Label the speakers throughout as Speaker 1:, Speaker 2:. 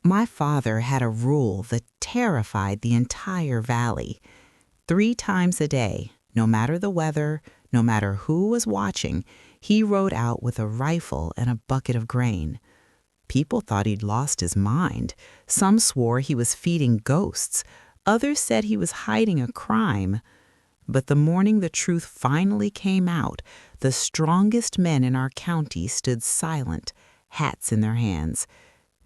Speaker 1: My father had a rule that terrified the entire valley. 3 times a day, no matter the weather, no matter who was watching, he rode out with a rifle and a bucket of grain. People thought he'd lost his mind. Some swore he was feeding ghosts. Others said he was hiding a crime. But the morning the truth finally came out, the strongest men in our county stood silent, hats in their hands,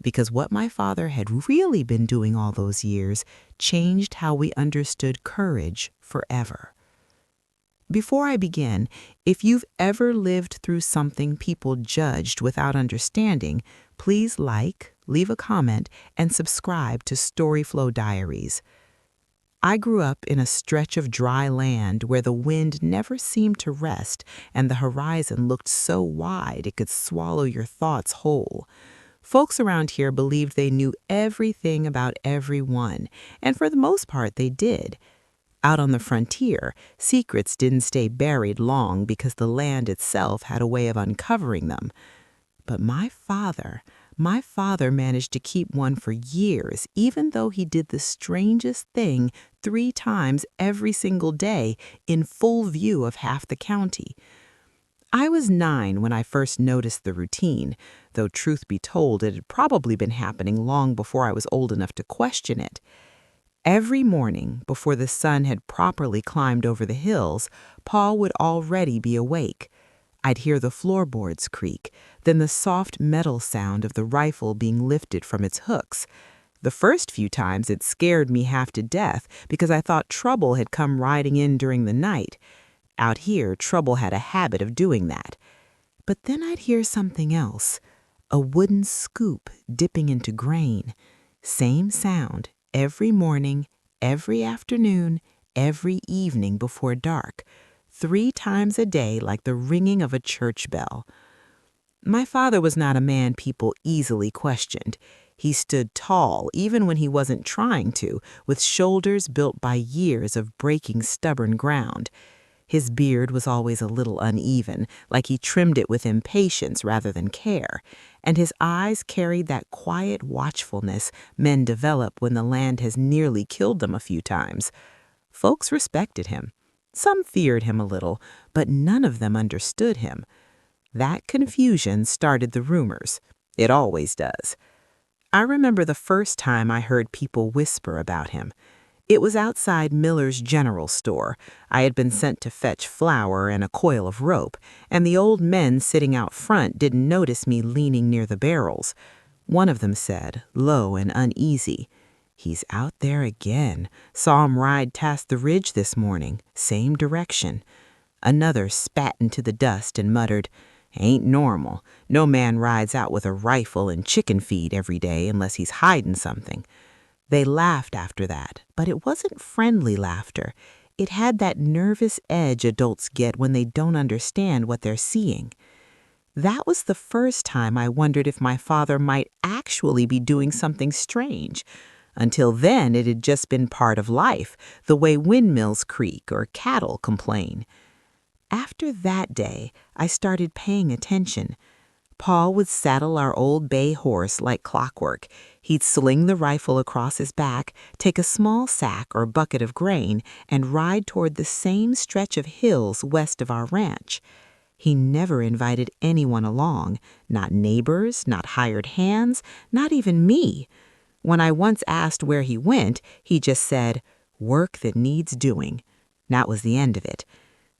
Speaker 1: because what my father had really been doing all those years changed how we understood courage forever. Before I begin, if you've ever lived through something people judged without understanding, please like, leave a comment, and subscribe to Storyflow Diaries. I grew up in a stretch of dry land where the wind never seemed to rest and the horizon looked so wide it could swallow your thoughts whole. Folks around here believed they knew everything about everyone, and for the most part they did. Out on the frontier, secrets didn't stay buried long because the land itself had a way of uncovering them. But my father managed to keep one for years, even though he did the strangest thing 3 times every single day in full view of half the county. I was 9 when I first noticed the routine, though truth be told, it had probably been happening long before I was old enough to question it. Every morning, before the sun had properly climbed over the hills, Paul would already be awake. I'd hear the floorboards creak, then the soft metal sound of the rifle being lifted from its hooks. The first few times it scared me half to death because I thought trouble had come riding in during the night. Out here, trouble had a habit of doing that. But then I'd hear something else, a wooden scoop dipping into grain. Same sound, every morning, every afternoon, every evening before dark. 3 times a day like the ringing of a church bell. My father was not a man people easily questioned. He stood tall even when he wasn't trying to, with shoulders built by years of breaking stubborn ground. His beard was always a little uneven, like he trimmed it with impatience rather than care, and his eyes carried that quiet watchfulness men develop when the land has nearly killed them a few times. Folks respected him. Some feared him a little, but none of them understood him. That confusion started the rumors. It always does. I remember the first time I heard people whisper about him. It was outside Miller's General Store. I had been sent to fetch flour and a coil of rope, and the old men sitting out front didn't notice me leaning near the barrels. One of them said, low and uneasy, "He's out there again. Saw him ride past the ridge this morning, same direction." Another spat into the dust and muttered, "Ain't normal. No man rides out with a rifle and chicken feed every day unless he's hiding something." They laughed after that, but it wasn't friendly laughter. It had that nervous edge adults get when they don't understand what they're seeing. That was the first time I wondered if my father might actually be doing something strange. Until then, it had just been part of life, the way windmills creak or cattle complain. After that day, I started paying attention. Paul would saddle our old bay horse like clockwork. He'd sling the rifle across his back, take a small sack or bucket of grain, and ride toward the same stretch of hills west of our ranch. He never invited anyone along, not neighbors, not hired hands, not even me. When I once asked where he went, he just said, "Work that needs doing." That was the end of it.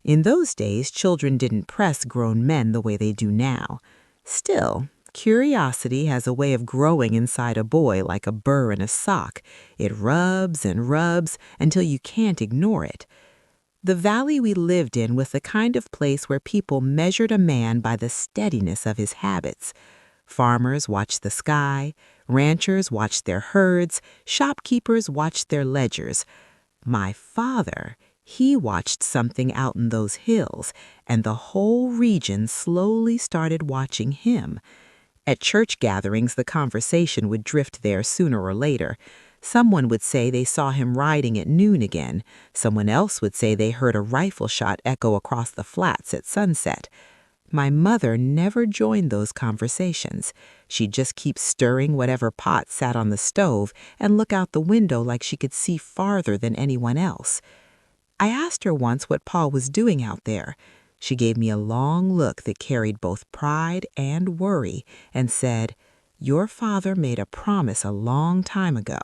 Speaker 1: In those days, children didn't press grown men the way they do now. Still, curiosity has a way of growing inside a boy like a burr in a sock. It rubs and rubs until you can't ignore it. The valley we lived in was the kind of place where people measured a man by the steadiness of his habits. Farmers watched the sky, ranchers watched their herds, shopkeepers watched their ledgers. My father, he watched something out in those hills, and the whole region slowly started watching him. At church gatherings, the conversation would drift there sooner or later. Someone would say they saw him riding at noon again. Someone else would say they heard a rifle shot echo across the flats at sunset. My mother never joined those conversations. She'd just keep stirring whatever pot sat on the stove and look out the window like she could see farther than anyone else. I asked her once what Pa was doing out there. She gave me a long look that carried both pride and worry and said, "Your father made a promise a long time ago."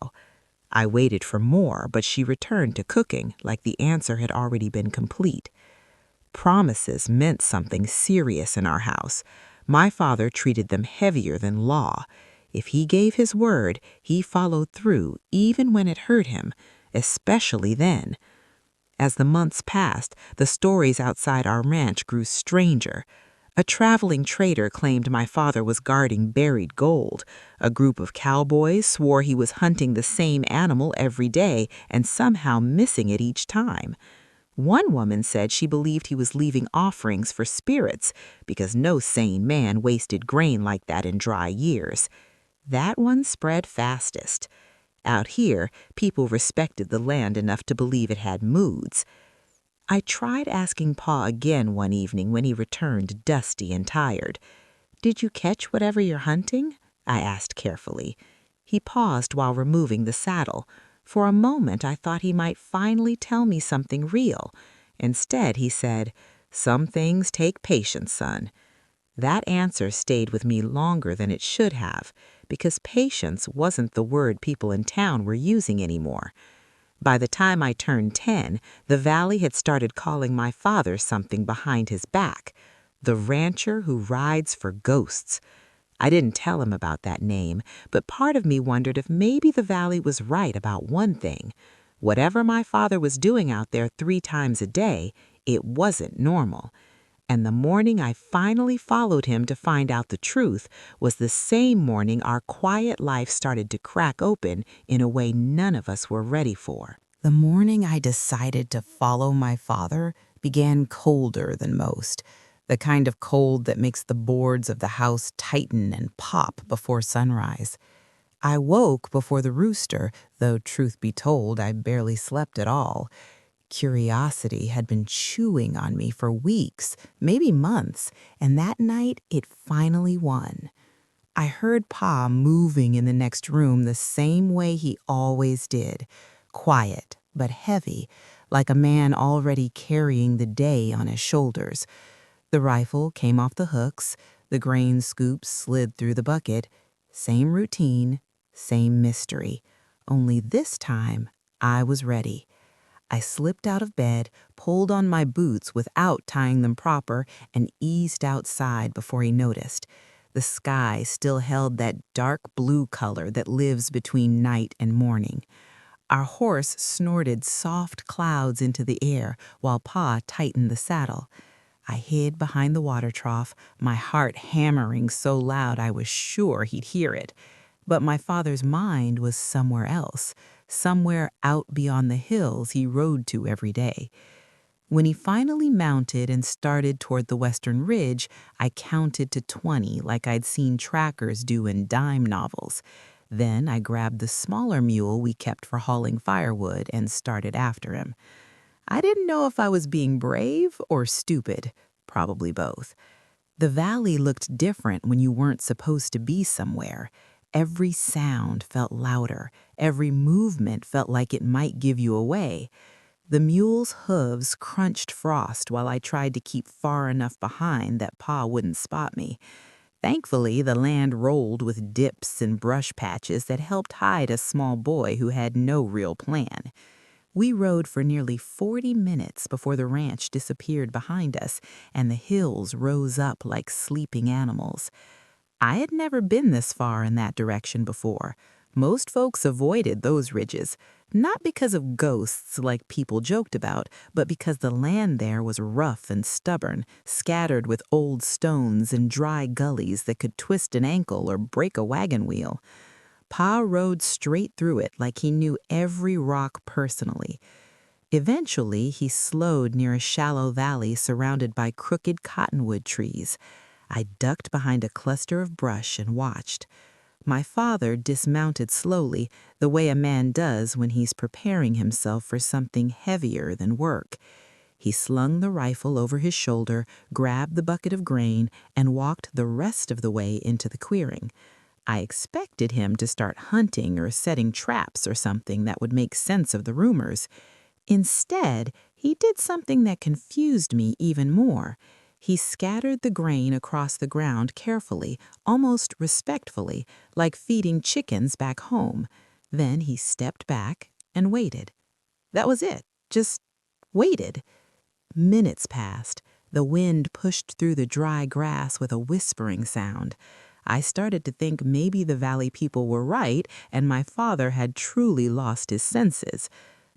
Speaker 1: I waited for more, but she returned to cooking like the answer had already been complete. Promises meant something serious in our house. My father treated them heavier than law. If he gave his word, he followed through even when it hurt him, especially then. As the months passed, the stories outside our ranch grew stranger. A traveling trader claimed my father was guarding buried gold. A group of cowboys swore he was hunting the same animal every day and somehow missing it each time. One woman said she believed he was leaving offerings for spirits because no sane man wasted grain like that in dry years. That one spread fastest. Out here, people respected the land enough to believe it had moods. I tried asking Pa again one evening when he returned dusty and tired. "Did you catch whatever you're hunting?" I asked carefully. He paused while removing the saddle. For a moment, I thought he might finally tell me something real. Instead, he said, "Some things take patience, son." That answer stayed with me longer than it should have, because patience wasn't the word people in town were using anymore. By the time I turned 10, the valley had started calling my father something behind his back, the rancher who rides for ghosts. I didn't tell him about that name, but part of me wondered if maybe the valley was right about one thing. Whatever my father was doing out there 3 times a day, it wasn't normal. And the morning I finally followed him to find out the truth was the same morning our quiet life started to crack open in a way none of us were ready for. The morning I decided to follow my father began colder than most, the kind of cold that makes the boards of the house tighten and pop before sunrise. I woke before the rooster, though truth be told, I barely slept at all. Curiosity had been chewing on me for weeks, maybe months, and that night it finally won. I heard Pa moving in the next room the same way he always did, quiet but heavy, like a man already carrying the day on his shoulders. The rifle came off the hooks, the grain scoops slid through the bucket. Same routine, same mystery. Only this time, I was ready. I slipped out of bed, pulled on my boots without tying them proper, and eased outside before he noticed. The sky still held that dark blue color that lives between night and morning. Our horse snorted soft clouds into the air while Pa tightened the saddle. I hid behind the water trough, my heart hammering so loud I was sure he'd hear it. But my father's mind was somewhere else, somewhere out beyond the hills he rode to every day. When he finally mounted and started toward the western ridge, I counted to 20 like I'd seen trackers do in dime novels. Then I grabbed the smaller mule we kept for hauling firewood and started after him. I didn't know if I was being brave or stupid, probably both. The valley looked different when you weren't supposed to be somewhere. Every sound felt louder. Every movement felt like it might give you away. The mule's hooves crunched frost while I tried to keep far enough behind that Pa wouldn't spot me. Thankfully, the land rolled with dips and brush patches that helped hide a small boy who had no real plan. We rode for nearly 40 minutes before the ranch disappeared behind us and the hills rose up like sleeping animals. I had never been this far in that direction before. Most folks avoided those ridges, not because of ghosts like people joked about, but because the land there was rough and stubborn, scattered with old stones and dry gullies that could twist an ankle or break a wagon wheel. Pa rode straight through it like he knew every rock personally. Eventually, he slowed near a shallow valley surrounded by crooked cottonwood trees. I ducked behind a cluster of brush and watched. My father dismounted slowly, the way a man does when he's preparing himself for something heavier than work. He slung the rifle over his shoulder, grabbed the bucket of grain, and walked the rest of the way into the clearing. I expected him to start hunting or setting traps or something that would make sense of the rumors. Instead, he did something that confused me even more. He scattered the grain across the ground carefully, almost respectfully, like feeding chickens back home. Then he stepped back and waited. That was it. Just waited. Minutes passed. The wind pushed through the dry grass with a whispering sound. I started to think maybe the valley people were right and my father had truly lost his senses.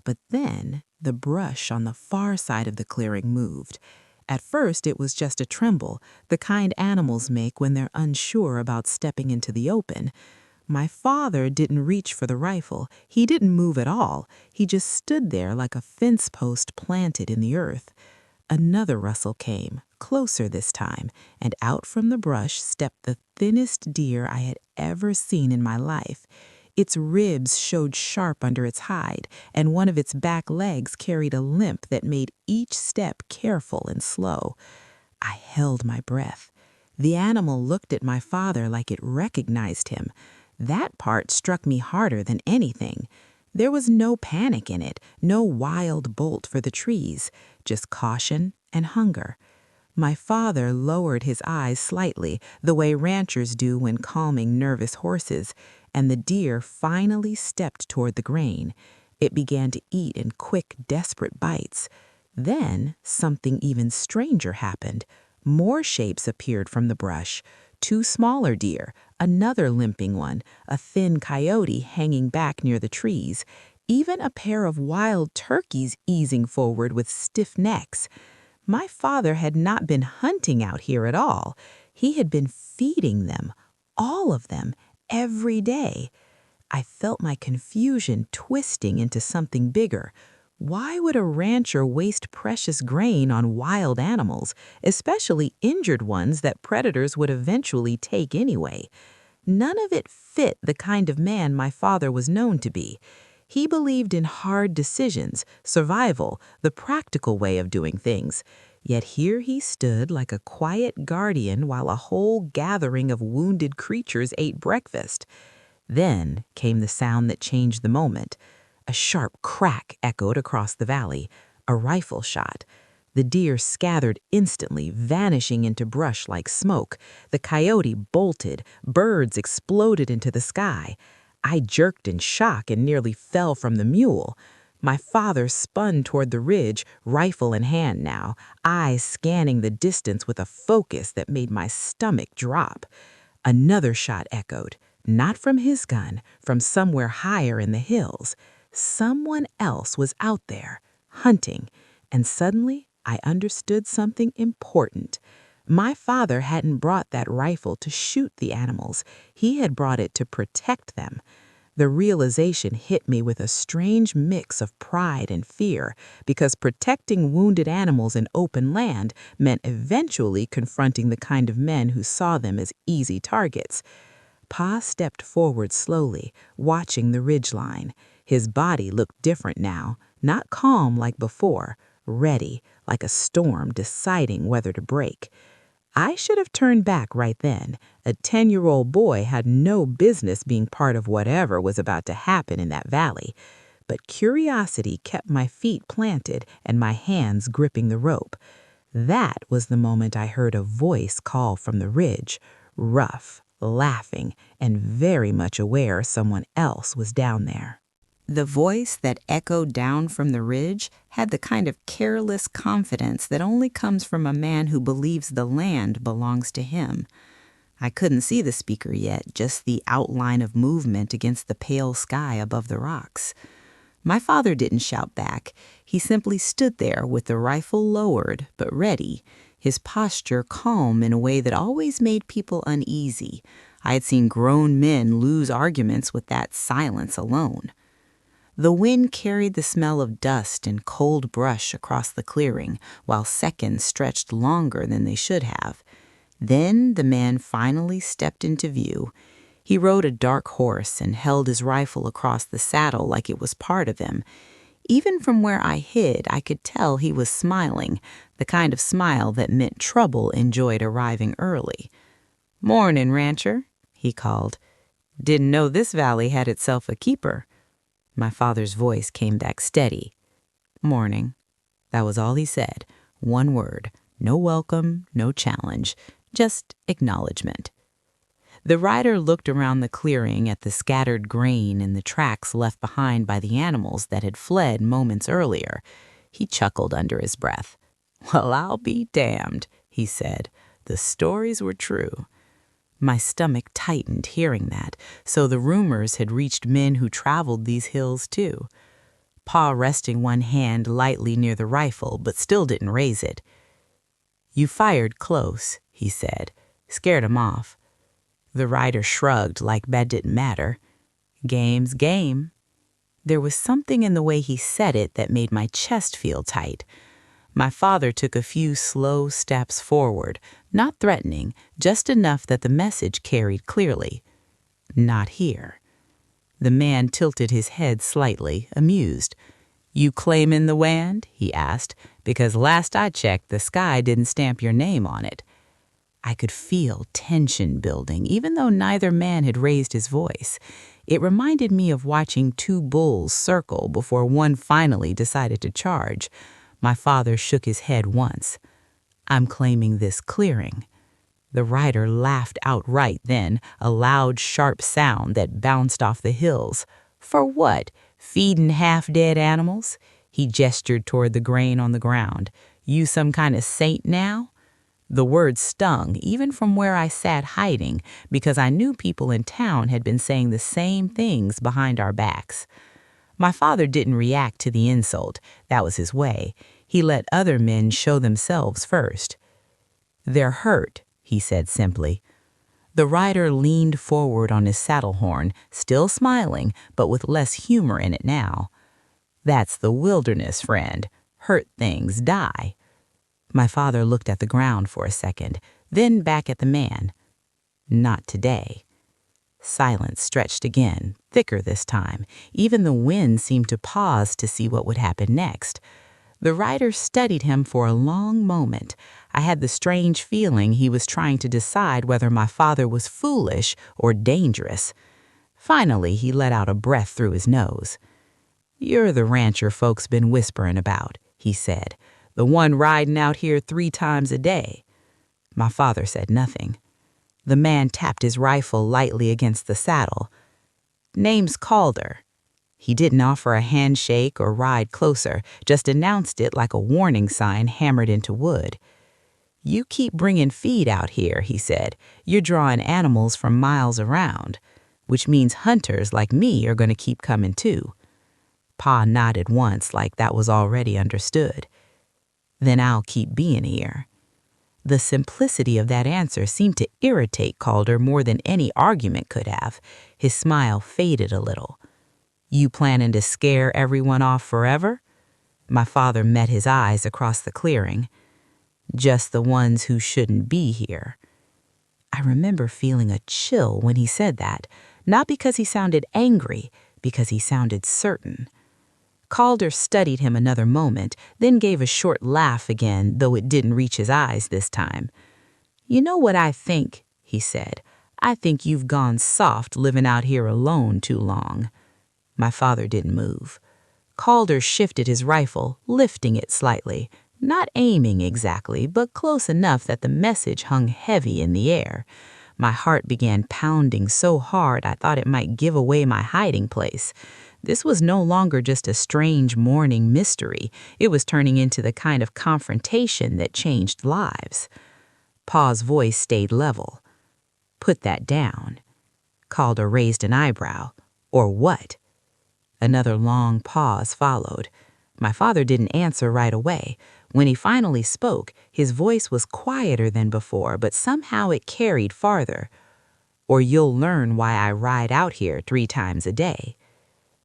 Speaker 1: But then the brush on the far side of the clearing moved. At first, it was just a tremble, the kind animals make when they're unsure about stepping into the open. My father didn't reach for the rifle. He didn't move at all. He just stood there like a fence post planted in the earth. Another rustle came, closer this time, and out from the brush stepped the thinnest deer I had ever seen in my life. Its ribs showed sharp under its hide, and one of its back legs carried a limp that made each step careful and slow. I held my breath. The animal looked at my father like it recognized him. That part struck me harder than anything. There was no panic in it, no wild bolt for the trees, just caution and hunger. My father lowered his eyes slightly, the way ranchers do when calming nervous horses, and the deer finally stepped toward the grain. It began to eat in quick, desperate bites. Then something even stranger happened. More shapes appeared from the brush. Two smaller deer, another limping one, a thin coyote hanging back near the trees, even a pair of wild turkeys easing forward with stiff necks. My father had not been hunting out here at all. He had been feeding them, all of them, every day. I felt my confusion twisting into something bigger. Why would a rancher waste precious grain on wild animals, especially injured ones that predators would eventually take anyway? None of it fit the kind of man my father was known to be. He believed in hard decisions, survival, the practical way of doing things. Yet here he stood like a quiet guardian while a whole gathering of wounded creatures ate breakfast. Then came the sound that changed the moment. A sharp crack echoed across the valley, a rifle shot. The deer scattered instantly, vanishing into brush like smoke. The coyote bolted, birds exploded into the sky. I jerked in shock and nearly fell from the mule. My father spun toward the ridge, rifle in hand now, eyes scanning the distance with a focus that made my stomach drop. Another shot echoed, not from his gun, from somewhere higher in the hills. Someone else was out there, hunting, and suddenly I understood something important. My father hadn't brought that rifle to shoot the animals. He had brought it to protect them. The realization hit me with a strange mix of pride and fear, because protecting wounded animals in open land meant eventually confronting the kind of men who saw them as easy targets. Pa stepped forward slowly, watching the ridgeline. His body looked different now, not calm like before, ready, like a storm deciding whether to break. I should have turned back right then. A 10-year-old boy had no business being part of whatever was about to happen in that valley. But curiosity kept my feet planted and my hands gripping the rope. That was the moment I heard a voice call from the ridge, rough, laughing, and very much aware someone else was down there. The voice that echoed down from the ridge had the kind of careless confidence that only comes from a man who believes the land belongs to him. I couldn't see the speaker yet, just the outline of movement against the pale sky above the rocks. My father didn't shout back. He simply stood there with the rifle lowered, but ready, his posture calm in a way that always made people uneasy. I had seen grown men lose arguments with that silence alone. The wind carried the smell of dust and cold brush across the clearing, while seconds stretched longer than they should have. Then the man finally stepped into view. He rode a dark horse and held his rifle across the saddle like it was part of him. Even from where I hid, I could tell he was smiling, the kind of smile that meant trouble enjoyed arriving early. "Mornin', rancher," he called. "Didn't know this valley had itself a keeper." My father's voice came back steady. "Morning." That was all he said. One word. No welcome, no challenge, just acknowledgement. The rider looked around the clearing at the scattered grain and the tracks left behind by the animals that had fled moments earlier. He chuckled under his breath. "Well, I'll be damned," he said. The stories were true. My stomach tightened hearing that, so the rumors had reached men who traveled these hills too. Pa resting one hand lightly near the rifle, but still didn't raise it. "You fired close," he said. "Scared 'em off." The rider shrugged like that didn't matter. "Game's game." There was something in the way he said it that made my chest feel tight. My father took a few slow steps forward, not threatening, just enough that the message carried clearly. "Not here." The man tilted his head slightly, amused. "You claimin' the land?" he asked, "because last I checked, the sky didn't stamp your name on it." I could feel tension building, even though neither man had raised his voice. It reminded me of watching two bulls circle before one finally decided to charge. My father shook his head once. "I'm claiming this clearing." The rider laughed outright then, a loud, sharp sound that bounced off the hills. "For what? Feedin' half-dead animals?" He gestured toward the grain on the ground. "You some kind of saint now?" The word stung, even from where I sat hiding, because I knew people in town had been saying the same things behind our backs. My father didn't react to the insult. That was his way. He let other men show themselves first. "They're hurt," he said simply. The rider leaned forward on his saddle horn, still smiling, but with less humor in it now. "That's the wilderness, friend. Hurt things die." My father looked at the ground for a second, then back at the man. "Not today." Silence stretched again, thicker this time. Even the wind seemed to pause to see what would happen next. The rider studied him for a long moment. I had the strange feeling he was trying to decide whether my father was foolish or dangerous. Finally, he let out a breath through his nose. "You're the rancher folks been whispering about," he said. "The one riding out here 3 times a day." My father said nothing. The man tapped his rifle lightly against the saddle. "Name's Calder." He didn't offer a handshake or ride closer, just announced it like a warning sign hammered into wood. "You keep bringing feed out here," he said. "You're drawing animals from miles around, which means hunters like me are going to keep coming too." Pa nodded once like that was already understood. "Then I'll keep being here." The simplicity of that answer seemed to irritate Calder more than any argument could have. His smile faded a little. "You planning to scare everyone off forever?" My father met his eyes across the clearing. "Just the ones who shouldn't be here." I remember feeling a chill when he said that, not because he sounded angry, because he sounded certain. Calder studied him another moment, then gave a short laugh again, though it didn't reach his eyes this time. "You know what I think," he said. "I think you've gone soft living out here alone too long." My father didn't move. Calder shifted his rifle, lifting it slightly, not aiming exactly, but close enough that the message hung heavy in the air. My heart began pounding so hard I thought it might give away my hiding place. This was no longer just a strange morning mystery. It was turning into the kind of confrontation that changed lives. Pa's voice stayed level. "Put that down." Calder raised an eyebrow. "Or what?" Another long pause followed. My father didn't answer right away. When he finally spoke, his voice was quieter than before, but somehow it carried farther. "Or you'll learn why I ride out here 3 times a day."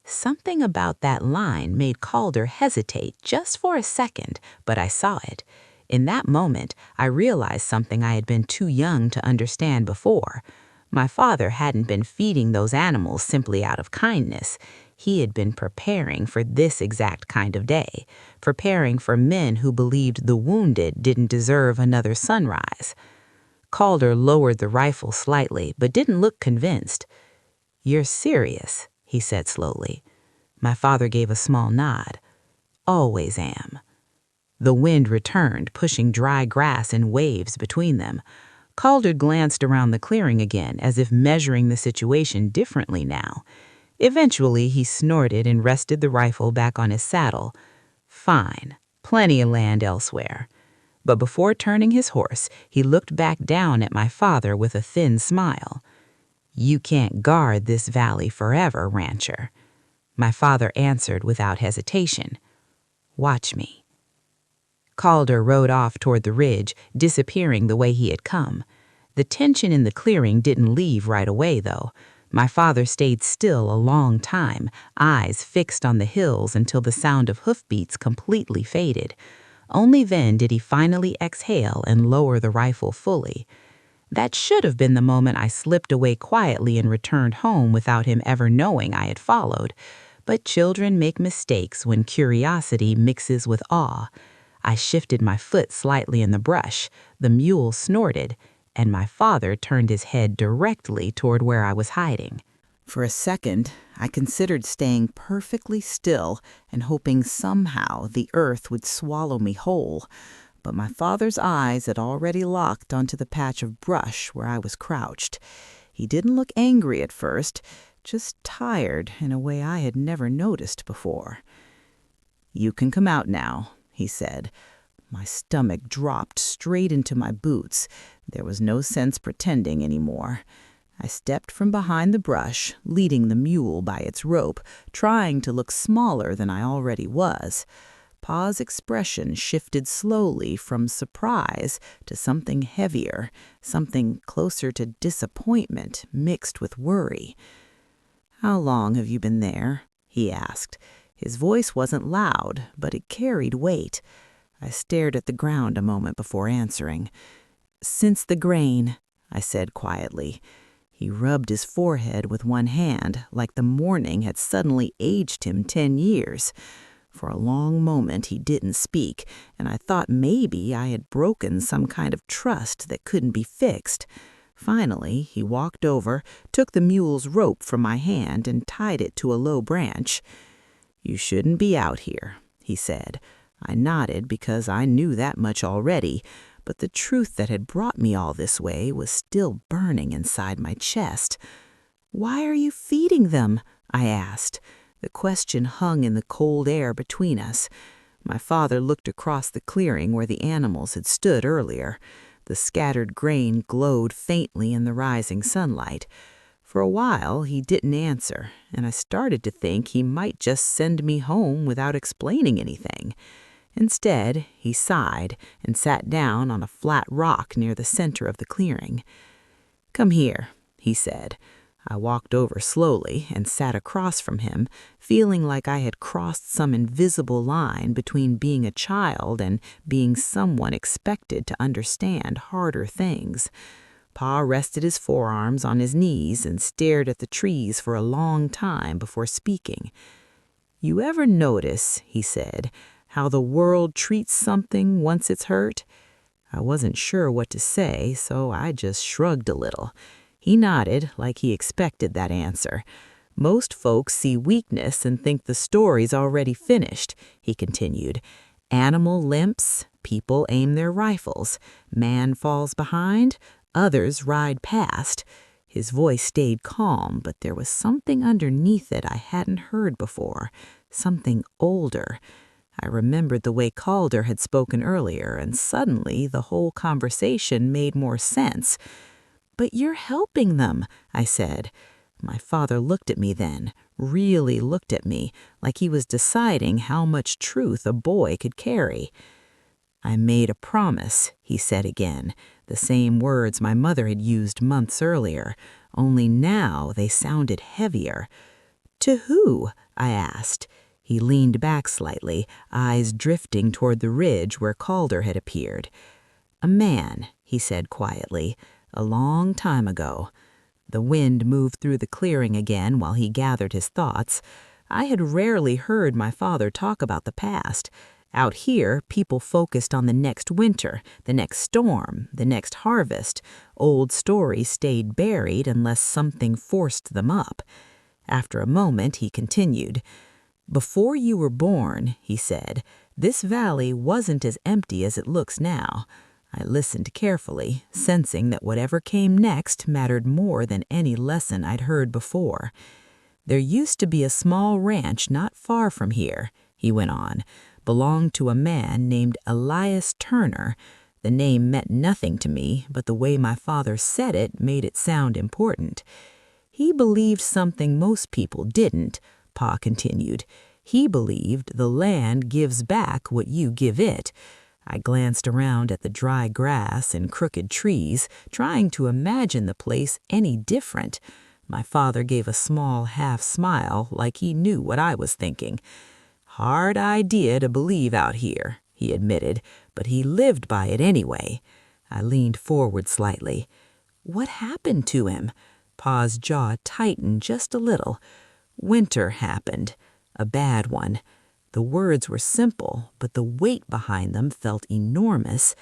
Speaker 1: Something about that line made Calder hesitate just for a second, but I saw it. In that moment, I realized something I had been too young to understand before. My father hadn't been feeding those animals simply out of kindness. He had been preparing for this exact kind of day, preparing for men who believed the wounded didn't deserve another sunrise. Calder lowered the rifle slightly, but didn't look convinced. "You're serious," he said slowly. My father gave a small nod. "Always am." The wind returned, pushing dry grass in waves between them. Calder glanced around the clearing again, as if measuring the situation differently now. Eventually, he snorted and rested the rifle back on his saddle. "Fine. Plenty of land elsewhere." But before turning his horse, he looked back down at my father with a thin smile. "You can't guard this valley forever, rancher." My father answered without hesitation. "Watch me." Calder rode off toward the ridge, disappearing the way he had come. The tension in the clearing didn't leave right away, though. My father stayed still a long time, eyes fixed on the hills until the sound of hoofbeats completely faded. Only then did he finally exhale and lower the rifle fully. That should have been the moment I slipped away quietly and returned home without him ever knowing I had followed. But children make mistakes when curiosity mixes with awe. I shifted my foot slightly in the brush, the mule snorted, and my father turned his head directly toward where I was hiding. For a second, I considered staying perfectly still and hoping somehow the earth would swallow me whole. But my father's eyes had already locked onto the patch of brush where I was crouched. He didn't look angry at first, just tired in a way I had never noticed before. "You can come out now," he said. My stomach dropped straight into my boots. There was no sense pretending anymore. I stepped from behind the brush, leading the mule by its rope, trying to look smaller than I already was. Pa's expression shifted slowly from surprise to something heavier, something closer to disappointment mixed with worry. "How long have you been there?" he asked. His voice wasn't loud, but it carried weight. I stared at the ground a moment before answering. "Since the grain," I said quietly. He rubbed his forehead with one hand, like the morning had suddenly aged him 10 years. For a long moment he didn't speak, and I thought maybe I had broken some kind of trust that couldn't be fixed. Finally, he walked over, took the mule's rope from my hand, and tied it to a low branch. "You shouldn't be out here," he said. I nodded because I knew that much already, but the truth that had brought me all this way was still burning inside my chest. "Why are you feeding them?" I asked. The question hung in the cold air between us. My father looked across the clearing where the animals had stood earlier. The scattered grain glowed faintly in the rising sunlight. For a while, he didn't answer, and I started to think he might just send me home without explaining anything. Instead, he sighed and sat down on a flat rock near the center of the clearing. "Come here," he said. I walked over slowly and sat across from him, feeling like I had crossed some invisible line between being a child and being someone expected to understand harder things. Pa rested his forearms on his knees and stared at the trees for a long time before speaking. "You ever notice," he said, "how the world treats something once it's hurt?" I wasn't sure what to say, so I just shrugged a little. He nodded like he expected that answer. "Most folks see weakness and think the story's already finished," he continued. "Animal limps, people aim their rifles, man falls behind, others ride past." His voice stayed calm, but there was something underneath it I hadn't heard before, something older. I remembered the way Calder had spoken earlier, and suddenly the whole conversation made more sense. "But you're helping them," I said. My father looked at me then, really looked at me, like he was deciding how much truth a boy could carry. "I made a promise," he said again, the same words my mother had used months earlier, only now they sounded heavier. "To who?" I asked. He leaned back slightly, eyes drifting toward the ridge where Calder had appeared. "A man," he said quietly, "a long time ago." The wind moved through the clearing again while he gathered his thoughts. I had rarely heard my father talk about the past. Out here, people focused on the next winter, the next storm, the next harvest. Old stories stayed buried unless something forced them up. After a moment, he continued. "Before you were born," he said, "this valley wasn't as empty as it looks now." I listened carefully, sensing that whatever came next mattered more than any lesson I'd heard before. "There used to be a small ranch not far from here," he went on, "belonged to a man named Elias Turner. The name meant nothing to me, but the way my father said it made it sound important. He believed something most people didn't," Pa continued. "He believed the land gives back what you give it." I glanced around at the dry grass and crooked trees, trying to imagine the place any different. My father gave a small half-smile, like he knew what I was thinking. "Hard idea to believe out here," he admitted, "but he lived by it anyway." I leaned forward slightly. "What happened to him?" Pa's jaw tightened just a little. "Winter happened. A bad one." The words were simple, but the weight behind them felt enormous.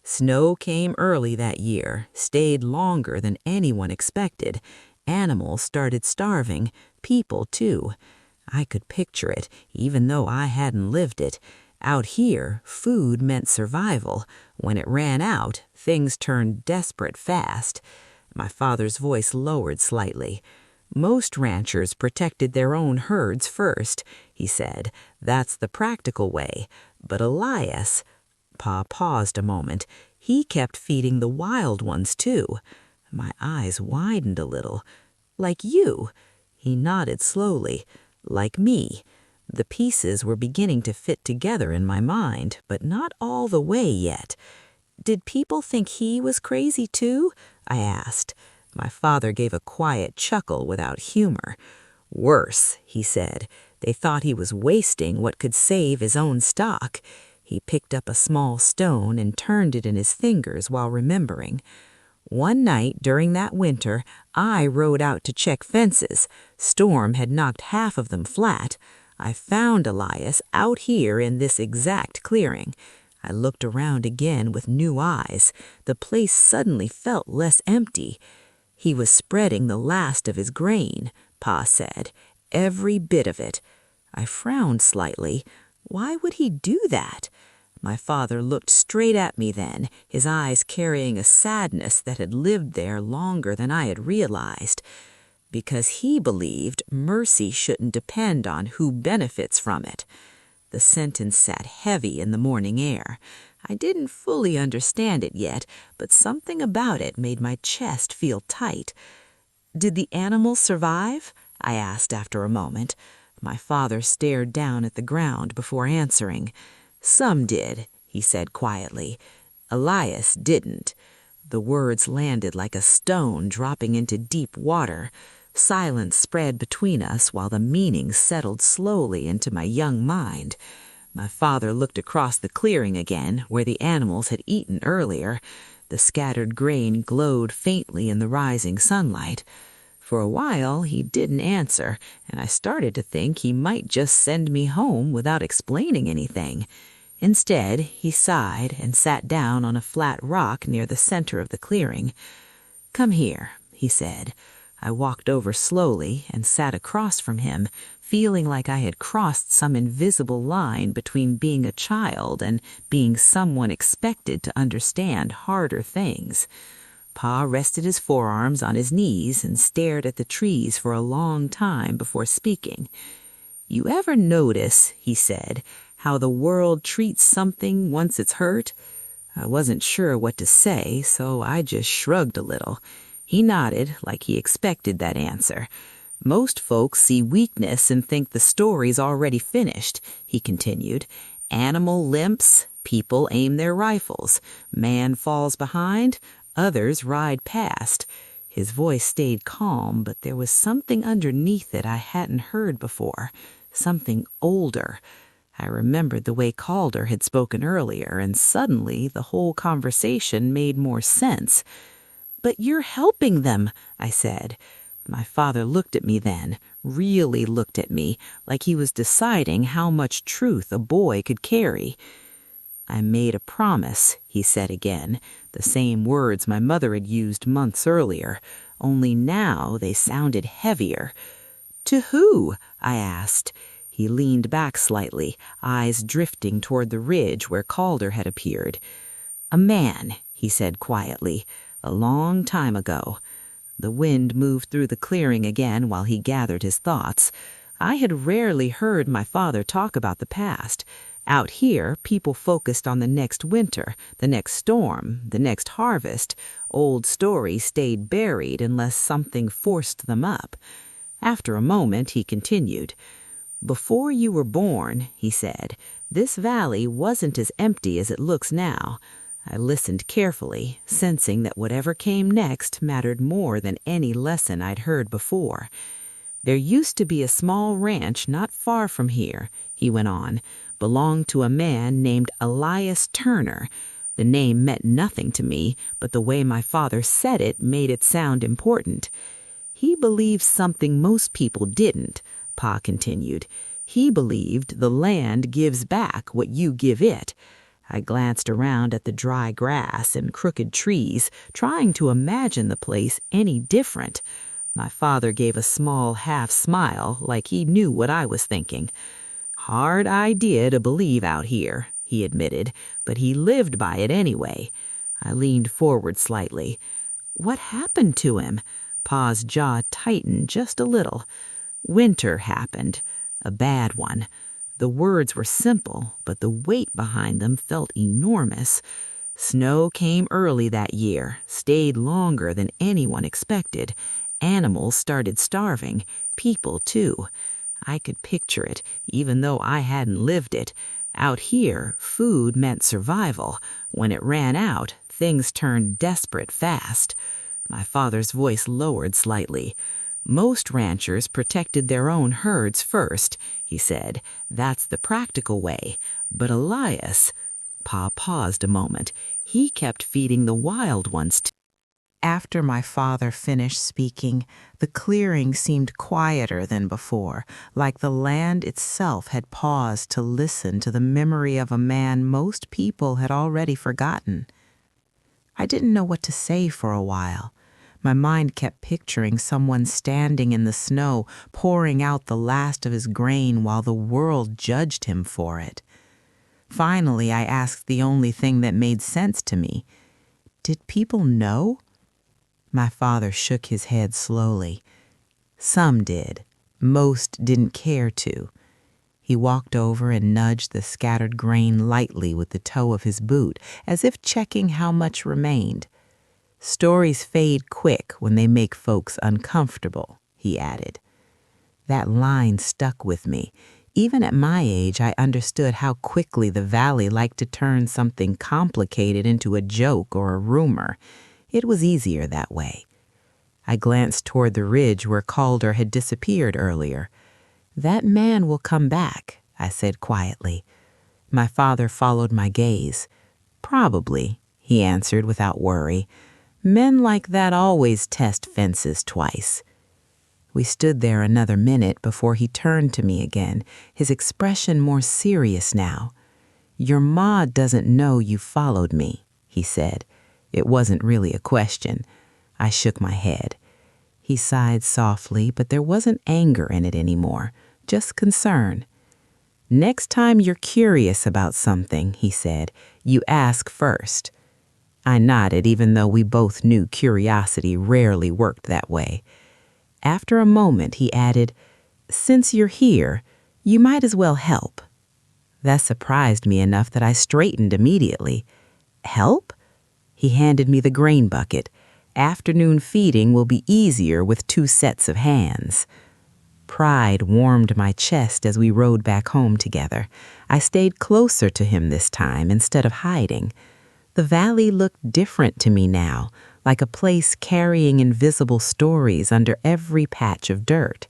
Speaker 1: "Snow came early that year, stayed longer than anyone expected. Animals started starving, people too." I could picture it, even though I hadn't lived it. Out here, food meant survival. When it ran out, things turned desperate fast. My father's voice lowered slightly. "Most ranchers protected their own herds first," he said. "That's the practical way. But Elias—" Pa paused a moment. "He kept feeding the wild ones, too." My eyes widened a little. "Like you?" He nodded slowly. "Like me." The pieces were beginning to fit together in my mind, but not all the way yet. "Did people think he was crazy too?" I asked. My father gave a quiet chuckle without humor. "Worse," he said. "They thought he was wasting what could save his own stock." He picked up a small stone and turned it in his fingers while remembering. "One night during that winter, I rode out to check fences. Storm had knocked half of them flat. I found Elias out here in this exact clearing. I looked around again with new eyes. The place suddenly felt less empty. He was spreading the last of his grain," Pa said. "Every bit of it." I frowned slightly. Why would he do that? My father looked straight at me then, his eyes carrying a sadness that had lived there longer than I had realized. "Because he believed mercy shouldn't depend on who benefits from it." The sentence sat heavy in the morning air. I didn't fully understand it yet, but something about it made my chest feel tight. "Did the animals survive?" I asked after a moment. My father stared down at the ground before answering. "Some did," he said quietly. "Elias didn't." The words landed like a stone dropping into deep water. Silence spread between us while the meaning settled slowly into my young mind. My father looked across the clearing again, where the animals had eaten earlier. The scattered grain glowed faintly in the rising sunlight. For a while, he didn't answer, and I started to think he might just send me home without explaining anything. Instead, he sighed and sat down on a flat rock near the center of the clearing. "Come here," he said. I walked over slowly and sat across from him, feeling like I had crossed some invisible line between being a child and being someone expected to understand harder things. Pa rested his forearms on his knees and stared at the trees for a long time before speaking. "You ever notice," he said, "how the world treats something once it's hurt?" I wasn't sure what to say, so I just shrugged a little. He nodded like he expected that answer. "Most folks see weakness and think the story's already finished," he continued. "Animal limps, people aim their rifles. Man falls behind, others ride past." His voice stayed calm, but there was something underneath it I hadn't heard before, something older. I remembered the way Calder had spoken earlier, and suddenly the whole conversation made more sense. "But you're helping them," I said. My father looked at me then, really looked at me, like he was deciding how much truth a boy could carry. "I made a promise," he said again, the same words my mother had used months earlier, only now they sounded heavier. "To who?" I asked. He leaned back slightly, eyes drifting toward the ridge where Calder had appeared. "A man," he said quietly, "a long time ago." The wind moved through the clearing again while he gathered his thoughts. I had rarely heard my father talk about the past. Out here, people focused on the next winter, the next storm, the next harvest. Old stories stayed buried unless something forced them up. After a moment, he continued. "Before you were born," he said, "this valley wasn't as empty as it looks now." I listened carefully, sensing that whatever came next mattered more than any lesson I'd heard before. "There used to be a small ranch not far from here," he went on, "belonged to a man named Elias Turner. The name meant nothing to me, but the way my father said it made it sound important. He believed something most people didn't," Pa continued. "He believed the land gives back what you give it." I glanced around at the dry grass and crooked trees, trying to imagine the place any different. My father gave a small half-smile, like he knew what I was thinking. "Hard idea to believe out here," he admitted, "but he lived by it anyway." I leaned forward slightly. "What happened to him?" Pa's jaw tightened just a little. "Winter happened. A bad one." The words were simple, but the weight behind them felt enormous. "Snow came early that year, stayed longer than anyone expected. Animals started starving, people too. I could picture it, even though I hadn't lived it. Out here, food meant survival. When it ran out, things turned desperate fast." My father's voice lowered slightly. "Most ranchers protected their own herds first," he said. "That's the practical way. But Elias—" Pa paused a moment. "He kept feeding the wild ones too." After my father finished speaking, the clearing seemed quieter than before, like the land itself had paused to listen to the memory of a man most people had already forgotten. I didn't know what to say for a while. My mind kept picturing someone standing in the snow, pouring out the last of his grain while the world judged him for it. Finally, I asked the only thing that made sense to me. Did people know? My father shook his head slowly. Some did. Most didn't care to. He walked over and nudged the scattered grain lightly with the toe of his boot, as if checking how much remained. "Stories fade quick when they make folks uncomfortable," he added. That line stuck with me. Even at my age, I understood how quickly the valley liked to turn something complicated into a joke or a rumor. It was easier that way. I glanced toward the ridge where Calder had disappeared earlier. "That man will come back," I said quietly. My father followed my gaze. "Probably," he answered without worry. "Men like that always test fences twice." We stood there another minute before he turned to me again, his expression more serious now. "Your ma doesn't know you followed me," he said. It wasn't really a question. I shook my head. He sighed softly, but there wasn't anger in it anymore, just concern. "Next time you're curious about something," he said, "you ask first." I nodded, even though we both knew curiosity rarely worked that way. After a moment, he added, "Since you're here, you might as well help." That surprised me enough that I straightened immediately. "Help?" He handed me the grain bucket. "Afternoon feeding will be easier with 2 sets of hands." Pride warmed my chest as we rode back home together. I stayed closer to him this time instead of hiding. The valley looked different to me now, like a place carrying invisible stories under every patch of dirt.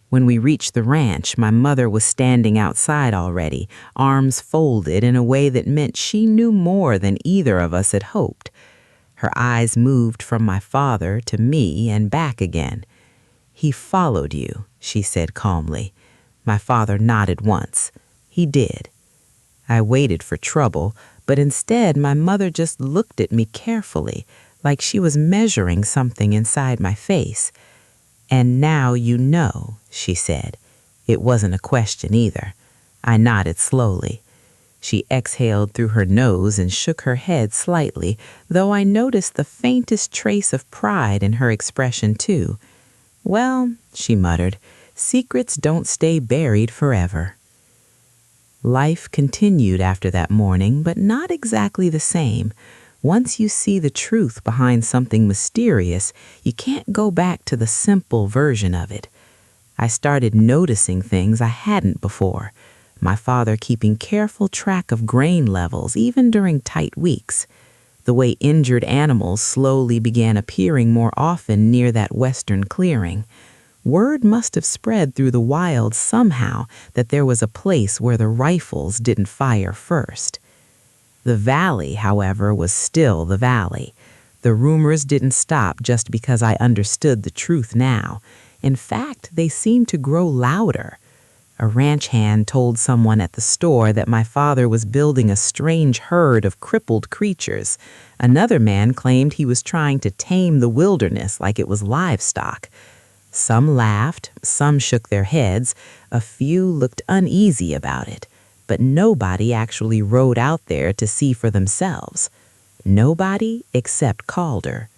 Speaker 1: When we reached the ranch, my mother was standing outside already, arms folded in a way that meant she knew more than either of us had hoped. Her eyes moved from my father to me and back again. "He followed you," she said calmly. My father nodded once. He did. I waited for trouble, but instead my mother just looked at me carefully, like she was measuring something inside my face. "And now you know," she said. It wasn't a question either. I nodded slowly. She exhaled through her nose and shook her head slightly, though I noticed the faintest trace of pride in her expression too. "Well," she muttered, "secrets don't stay buried forever." Life continued after that morning, but not exactly the same. Once you see the truth behind something mysterious, you can't go back to the simple version of it. I started noticing things I hadn't before. My father keeping careful track of grain levels, even during tight weeks. The way injured animals slowly began appearing more often near that western clearing. Word must have spread through the wild somehow that there was a place where the rifles didn't fire first. The valley, however, was still the valley. The rumors didn't stop just because I understood the truth now. In fact, they seemed to grow louder. A ranch hand told someone at the store that my father was building a strange herd of crippled creatures. Another man claimed he was trying to tame the wilderness like it was livestock. Some laughed, some shook their heads, a few looked uneasy about it, but nobody actually rode out there to see for themselves. Nobody except Calder.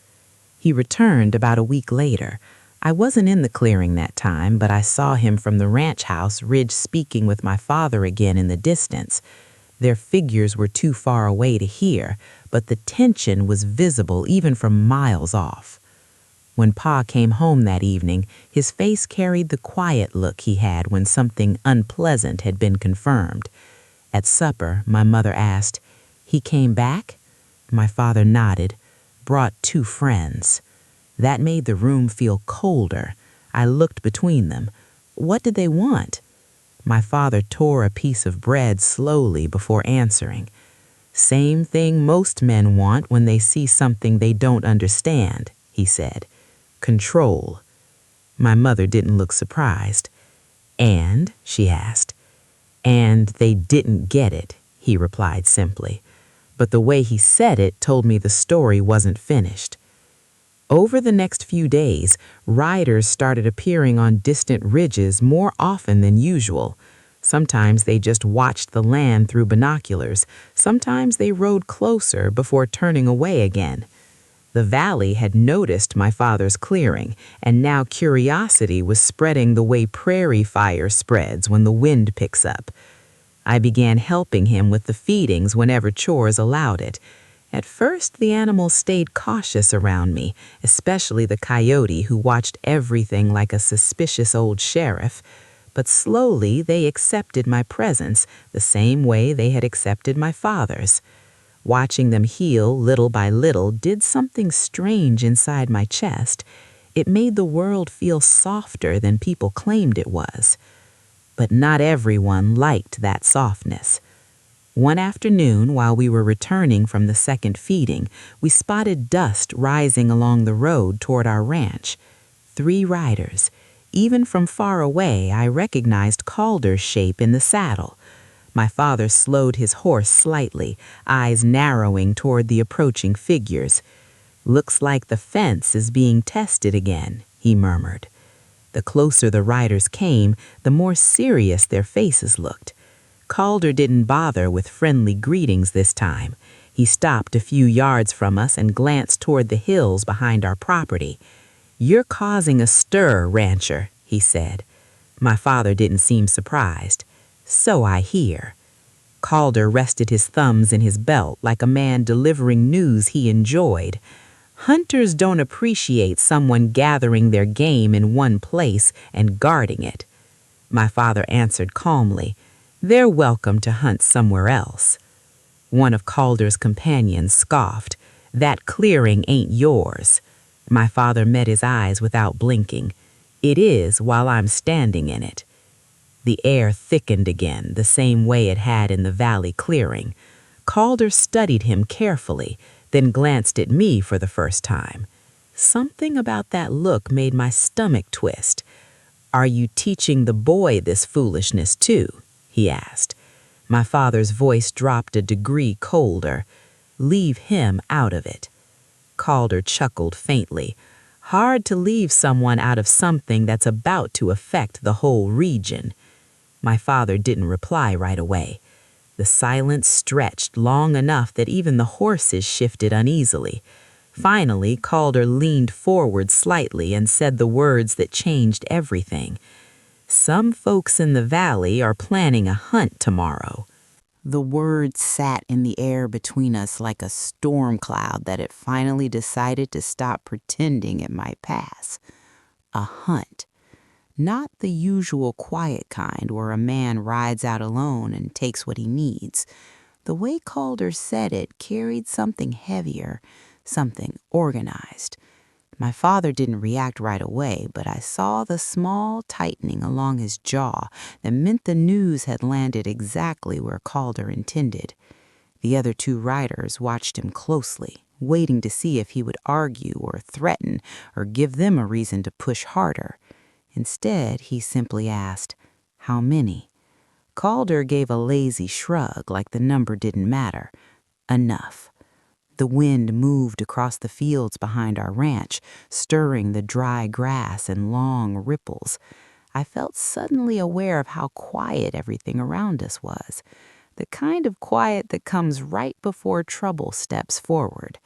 Speaker 1: He returned about a week later. I wasn't in the clearing that time, but I saw him from the ranch house ridge speaking with my father again in the distance. Their figures were too far away to hear, but the tension was visible even from miles off. When Pa came home that evening, his face carried the quiet look he had when something unpleasant had been confirmed. At supper, my mother asked, "He came back?" My father nodded, "Brought 2 friends." That made the room feel colder. I looked between them. What did they want? My father tore a piece of bread slowly before answering. "Same thing most men want when they see something they don't understand," he said. "Control." My mother didn't look surprised. "And?" she asked. "And they didn't get it," he replied simply. But the way he said it told me the story wasn't finished. Over the next few days, riders started appearing on distant ridges more often than usual. Sometimes they just watched the land through binoculars. Sometimes they rode closer before turning away again. The valley had noticed my father's clearing, and now curiosity was spreading the way prairie fire spreads when the wind picks up. I began helping him with the feedings whenever chores allowed it. At first, the animals stayed cautious around me, especially the coyote who watched everything like a suspicious old sheriff. But slowly they accepted my presence the same way they had accepted my father's. Watching them heal little by little did something strange inside my chest. It made the world feel softer than people claimed it was. But not everyone liked that softness. One afternoon, while we were returning from the second feeding, we spotted dust rising along the road toward our ranch. 3 riders. Even from far away, I recognized Calder's shape in the saddle. My father slowed his horse slightly, eyes narrowing toward the approaching figures. "Looks like the fence is being tested again," he murmured. The closer the riders came, the more serious their faces looked. Calder didn't bother with friendly greetings this time. He stopped a few yards from us and glanced toward the hills behind our property. "You're causing a stir, rancher," he said. My father didn't seem surprised. "So I hear." Calder rested his thumbs in his belt like a man delivering news he enjoyed. Hunters don't appreciate someone gathering their game in one place and guarding it. My father answered calmly, "They're welcome to hunt somewhere else." One of Calder's companions scoffed, "That clearing ain't yours." My father met his eyes without blinking. "It is while I'm standing in it." The air thickened again, the same way it had in the valley clearing. Calder studied him carefully, then glanced at me for the first time. Something about that look made my stomach twist. "Are you teaching the boy this foolishness too?" he asked. My father's voice dropped a degree colder. "Leave him out of it." Calder chuckled faintly. "Hard to leave someone out of something that's about to affect the whole region." My father didn't reply right away. The silence stretched long enough that even the horses shifted uneasily. Finally, Calder leaned forward slightly and said the words that changed everything. "Some folks in the valley are planning a hunt tomorrow." The words sat in the air between us like a storm cloud that had finally decided to stop pretending it might pass. A hunt. Not the usual quiet kind where a man rides out alone and takes what he needs. The way Calder said it carried something heavier, something organized. My father didn't react right away, but I saw the small tightening along his jaw that meant the news had landed exactly where Calder intended. The other two riders watched him closely, waiting to see if he would argue or threaten or give them a reason to push harder. Instead, he simply asked, "How many?" Calder gave a lazy shrug like the number didn't matter. "Enough." The wind moved across the fields behind our ranch, stirring the dry grass in long ripples. I felt suddenly aware of how quiet everything around us was, the kind of quiet that comes right before trouble steps forward.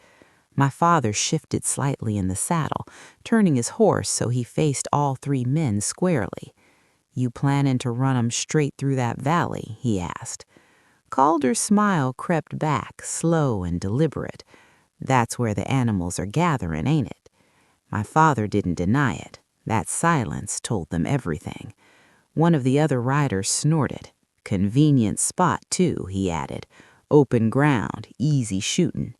Speaker 1: My father shifted slightly in the saddle, turning his horse so he faced all three men squarely. "You planning to run 'em straight through that valley?" he asked. Calder's smile crept back, slow and deliberate. "That's where the animals are gathering, ain't it?" My father didn't deny it. That silence told them everything. One of the other riders snorted. "Convenient spot, too," he added. "Open ground, easy shooting."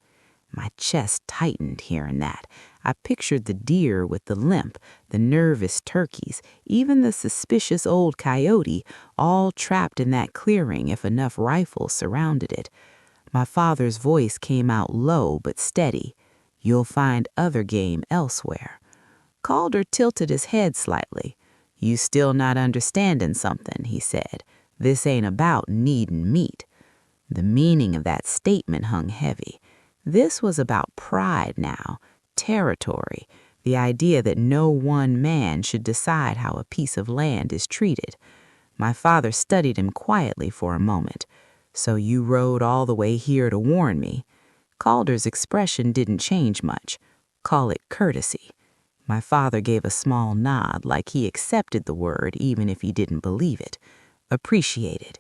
Speaker 1: My chest tightened hearing that. I pictured the deer with the limp, the nervous turkeys, even the suspicious old coyote, all trapped in that clearing if enough rifles surrounded it. My father's voice came out low but steady. "You'll find other game elsewhere." Calder tilted his head slightly. "You still not understanding something," he said. "This ain't about needing meat." The meaning of that statement hung heavy. This was about pride now, territory, the idea that no one man should decide how a piece of land is treated. My father studied him quietly for a moment. "So you rode all the way here to warn me?" Calder's expression didn't change much. "Call it courtesy." My father gave a small nod like he accepted the word even if he didn't believe it. "Appreciated."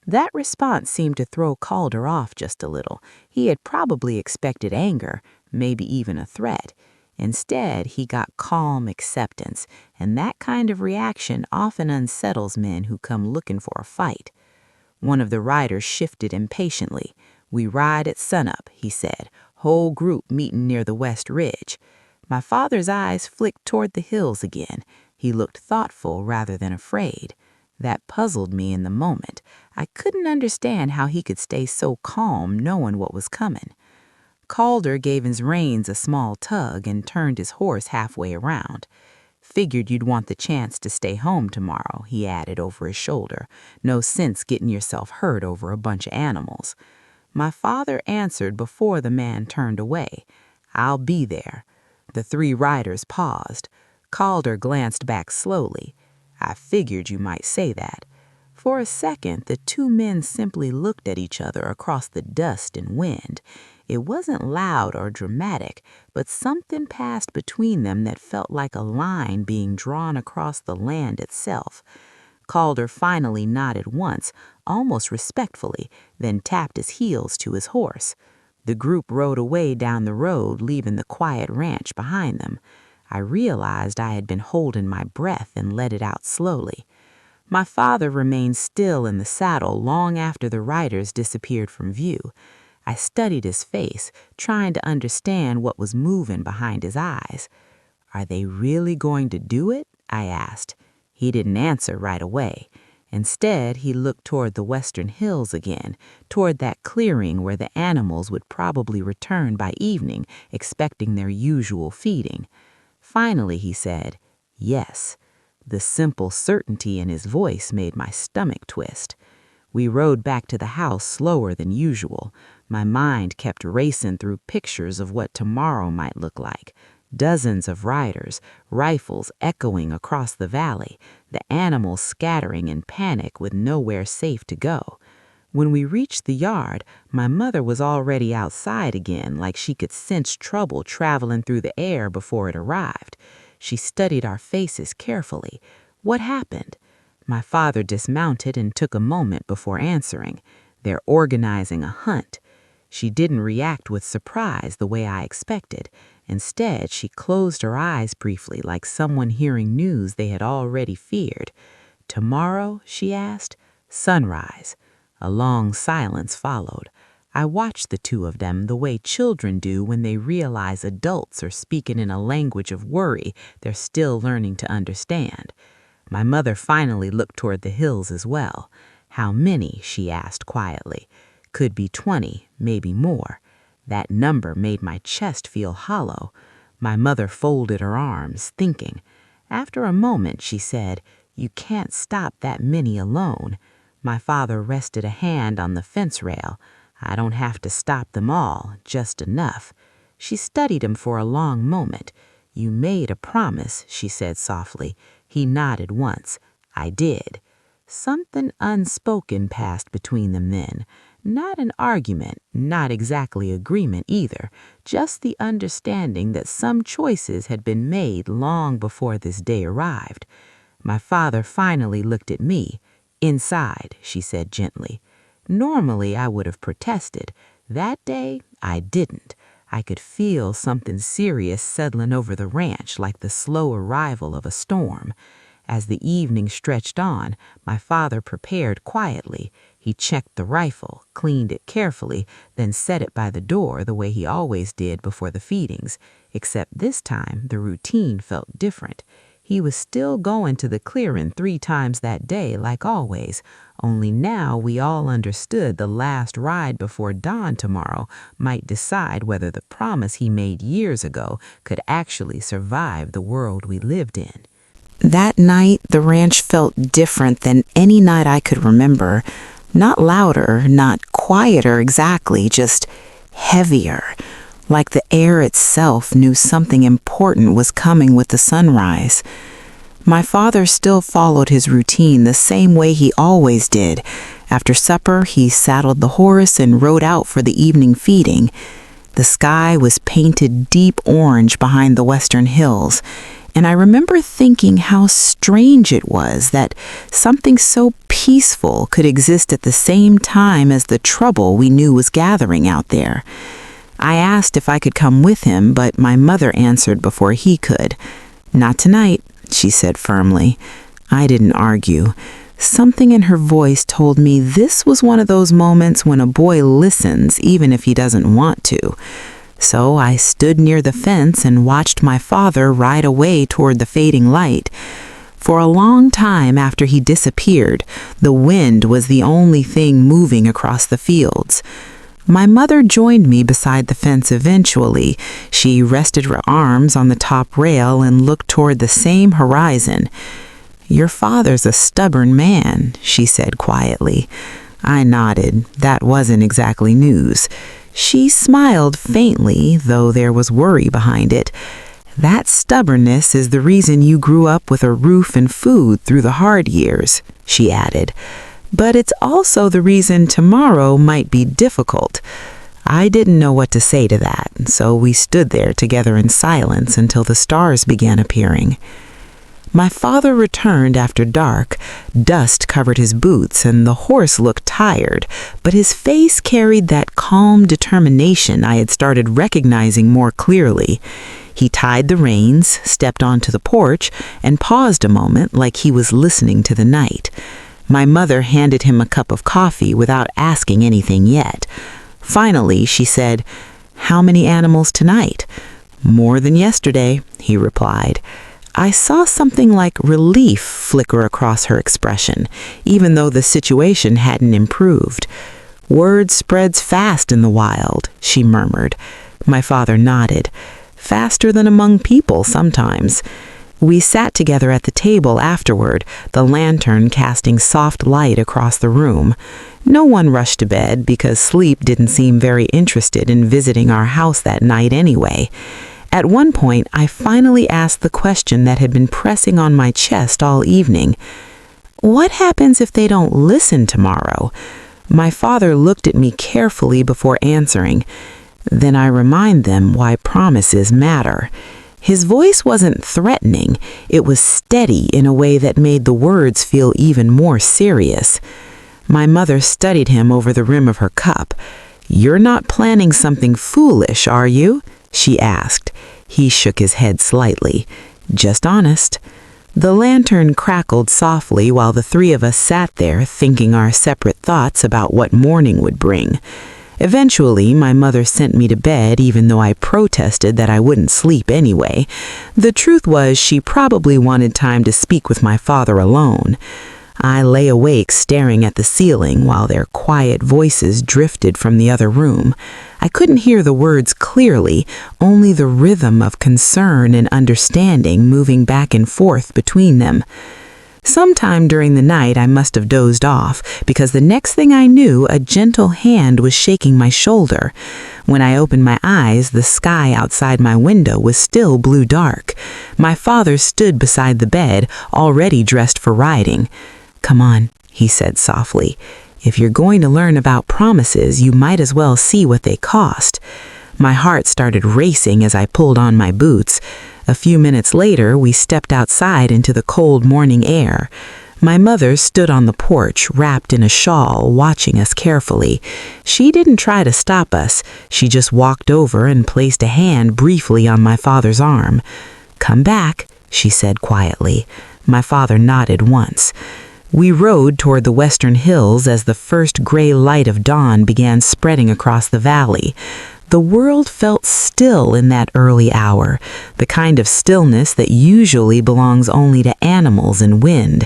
Speaker 1: That response seemed to throw Calder off just a little. He had probably expected anger, maybe even a threat. Instead, he got calm acceptance, and that kind of reaction often unsettles men who come looking for a fight. One of the riders shifted impatiently. "We ride at sunup," he said. "Whole group meeting near the West Ridge." My father's eyes flicked toward the hills again. He looked thoughtful rather than afraid. That puzzled me in the moment. I couldn't understand how he could stay so calm knowing what was coming. Calder gave his reins a small tug and turned his horse halfway around. "Figured you'd want the chance to stay home tomorrow," he added over his shoulder. "No sense getting yourself hurt over a bunch of animals." My father answered before the man turned away. "I'll be there." The three riders paused. Calder glanced back slowly. "I figured you might say that." For a second, the two men simply looked at each other across the dust and wind. It wasn't loud or dramatic, but something passed between them that felt like a line being drawn across the land itself. Calder finally nodded once, almost respectfully, then tapped his heels to his horse. The group rode away down the road, leaving the quiet ranch behind them. I realized I had been holding my breath and let it out slowly. My father remained still in the saddle long after the riders disappeared from view. I studied his face, trying to understand what was moving behind his eyes. "Are they really going to do it?" I asked. He didn't answer right away. Instead, he looked toward the western hills again, toward that clearing where the animals would probably return by evening, expecting their usual feeding. Finally, he said, "Yes." The simple certainty in his voice made my stomach twist. We rode back to the house slower than usual. My mind kept racing through pictures of what tomorrow might look like. Dozens of riders, rifles echoing across the valley, the animals scattering in panic with nowhere safe to go. When we reached the yard, my mother was already outside again, like she could sense trouble traveling through the air before it arrived. She studied our faces carefully. What happened? My father dismounted and took a moment before answering. "They're organizing a hunt." She didn't react with surprise the way I expected. Instead, she closed her eyes briefly, like someone hearing news they had already feared. "Tomorrow?" she asked. "Sunrise." A long silence followed. I watched the two of them the way children do when they realize adults are speaking in a language of worry they're still learning to understand. My mother finally looked toward the hills as well. "How many?" she asked quietly. "Could be 20, maybe more." That number made my chest feel hollow. My mother folded her arms, thinking. After a moment, she said, "You can't stop that many alone." My father rested a hand on the fence rail. "I don't have to stop them all, just enough." She studied him for a long moment. "You made a promise," she said softly. He nodded once. "I did." Something unspoken passed between them then. Not an argument, not exactly agreement either, just the understanding that some choices had been made long before this day arrived. My father finally looked at me. "Inside," she said gently. Normally, I would have protested. That day, I didn't. I could feel something serious settling over the ranch, like the slow arrival of a storm. As the evening stretched on, my father prepared quietly. He checked the rifle, cleaned it carefully, then set it by the door the way he always did before the feedings, except this time the routine felt different. He was still going to the clearing 3 times that day like always, only now we all understood the last ride before dawn tomorrow might decide whether the promise he made years ago could actually survive the world we lived in. That night, the ranch felt different than any night I could remember. Not louder, not quieter exactly, just heavier. Like the air itself knew something important was coming with the sunrise. My father still followed his routine the same way he always did. After supper, he saddled the horse and rode out for the evening feeding. The sky was painted deep orange behind the western hills, and I remember thinking how strange it was that something so peaceful could exist at the same time as the trouble we knew was gathering out there. I asked if I could come with him, but my mother answered before he could. "Not tonight," she said firmly. I didn't argue. Something in her voice told me this was one of those moments when a boy listens even if he doesn't want to. So I stood near the fence and watched my father ride away toward the fading light. For a long time after he disappeared, the wind was the only thing moving across the fields. My mother joined me beside the fence eventually. She rested her arms on the top rail and looked toward the same horizon. "Your father's a stubborn man," she said quietly. I nodded. That wasn't exactly news. She smiled faintly, though there was worry behind it. "That stubbornness is the reason you grew up with a roof and food through the hard years," she added. "But it's also the reason tomorrow might be difficult." I didn't know what to say to that, so we stood there together in silence until the stars began appearing. My father returned after dark. Dust covered his boots and the horse looked tired, but his face carried that calm determination I had started recognizing more clearly. He tied the reins, stepped onto the porch, and paused a moment like he was listening to the night. My mother handed him a cup of coffee without asking anything yet. Finally, she said, "How many animals tonight?" "More than yesterday," he replied. I saw something like relief flicker across her expression, even though the situation hadn't improved. "Word spreads fast in the wild," she murmured. My father nodded. "Faster than among people sometimes." We sat together at the table afterward, the lantern casting soft light across the room. No one rushed to bed because sleep didn't seem very interested in visiting our house that night anyway. At one point, I finally asked the question that had been pressing on my chest all evening. "What happens if they don't listen tomorrow?" My father looked at me carefully before answering. "Then I remind them why promises matter." His voice wasn't threatening, it was steady in a way that made the words feel even more serious. My mother studied him over the rim of her cup. "You're not planning something foolish, are you?" she asked. He shook his head slightly. "Just honest." The lantern crackled softly while the three of us sat there thinking our separate thoughts about what morning would bring. Eventually, my mother sent me to bed even though I protested that I wouldn't sleep anyway. The truth was she probably wanted time to speak with my father alone. I lay awake staring at the ceiling while their quiet voices drifted from the other room. I couldn't hear the words clearly, only the rhythm of concern and understanding moving back and forth between them. Sometime during the night I must have dozed off, because the next thing I knew, a gentle hand was shaking my shoulder. When I opened my eyes, the sky outside my window was still blue dark. My father stood beside the bed, already dressed for riding. "Come on," he said softly. "If you're going to learn about promises, you might as well see what they cost." My heart started racing as I pulled on my boots. A few minutes later, we stepped outside into the cold morning air. My mother stood on the porch, wrapped in a shawl, watching us carefully. She didn't try to stop us. She just walked over and placed a hand briefly on my father's arm. "Come back," she said quietly. My father nodded once. We rode toward the western hills as the first gray light of dawn began spreading across the valley. The world felt still in that early hour, the kind of stillness that usually belongs only to animals and wind.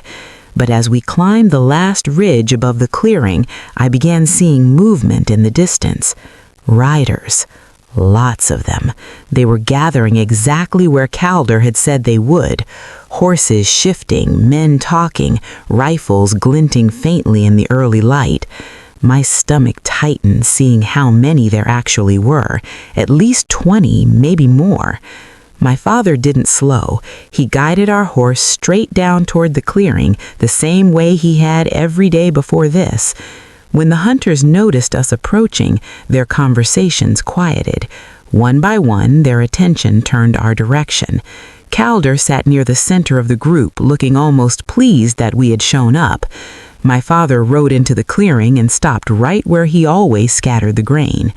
Speaker 1: But as we climbed the last ridge above the clearing, I began seeing movement in the distance. Riders. Lots of them. They were gathering exactly where Calder had said they would. Horses shifting, men talking, rifles glinting faintly in the early light. My stomach tightened seeing how many there actually were. At least 20, maybe more. My father didn't slow. He guided our horse straight down toward the clearing, the same way he had every day before this. When the hunters noticed us approaching, their conversations quieted. One by one, their attention turned our direction. Calder sat near the center of the group, looking almost pleased that we had shown up. My father rode into the clearing and stopped right where he always scattered the grain.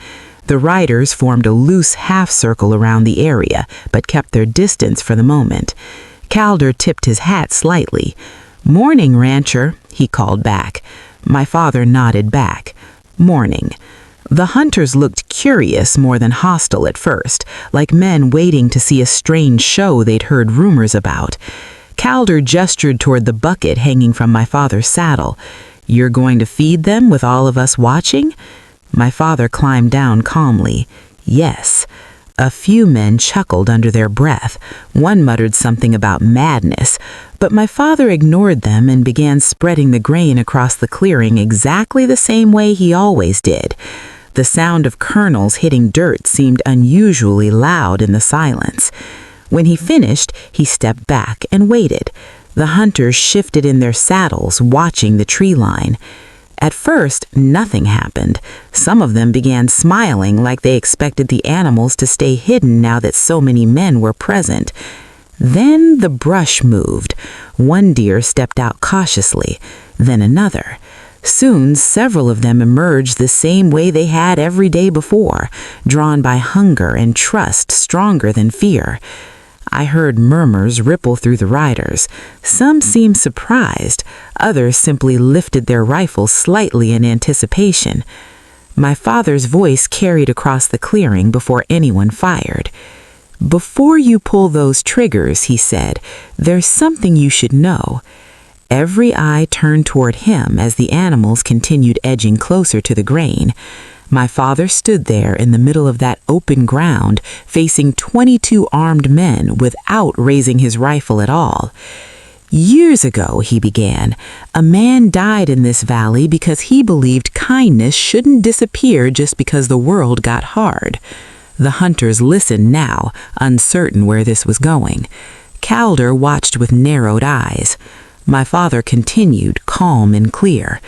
Speaker 1: The riders formed a loose half-circle around the area, but kept their distance for the moment. Calder tipped his hat slightly. "Morning, rancher," he called back. My father nodded back. "Morning." The hunters looked curious more than hostile at first, like men waiting to see a strange show they'd heard rumors about. Calder gestured toward the bucket hanging from my father's saddle. "You're going to feed them with all of us watching?" My father climbed down calmly. "Yes." A few men chuckled under their breath. One muttered something about madness, but my father ignored them and began spreading the grain across the clearing exactly the same way he always did. The sound of kernels hitting dirt seemed unusually loud in the silence. When he finished, he stepped back and waited. The hunters shifted in their saddles, watching the tree line. At first, nothing happened. Some of them began smiling like they expected the animals to stay hidden now that so many men were present. Then the brush moved. One deer stepped out cautiously, then another. Soon, several of them emerged the same way they had every day before, drawn by hunger and trust stronger than fear. I heard murmurs ripple through the riders. Some seemed surprised, others simply lifted their rifles slightly in anticipation. My father's voice carried across the clearing before anyone fired. "Before you pull those triggers," he said, "there's something you should know." Every eye turned toward him as the animals continued edging closer to the grain. My father stood there in the middle of that open ground, facing 22 armed men without raising his rifle at all. "Years ago," he began, "a man died in this valley because he believed kindness shouldn't disappear just because the world got hard." The hunters listened now, uncertain where this was going. Calder watched with narrowed eyes. My father continued, calm and clear.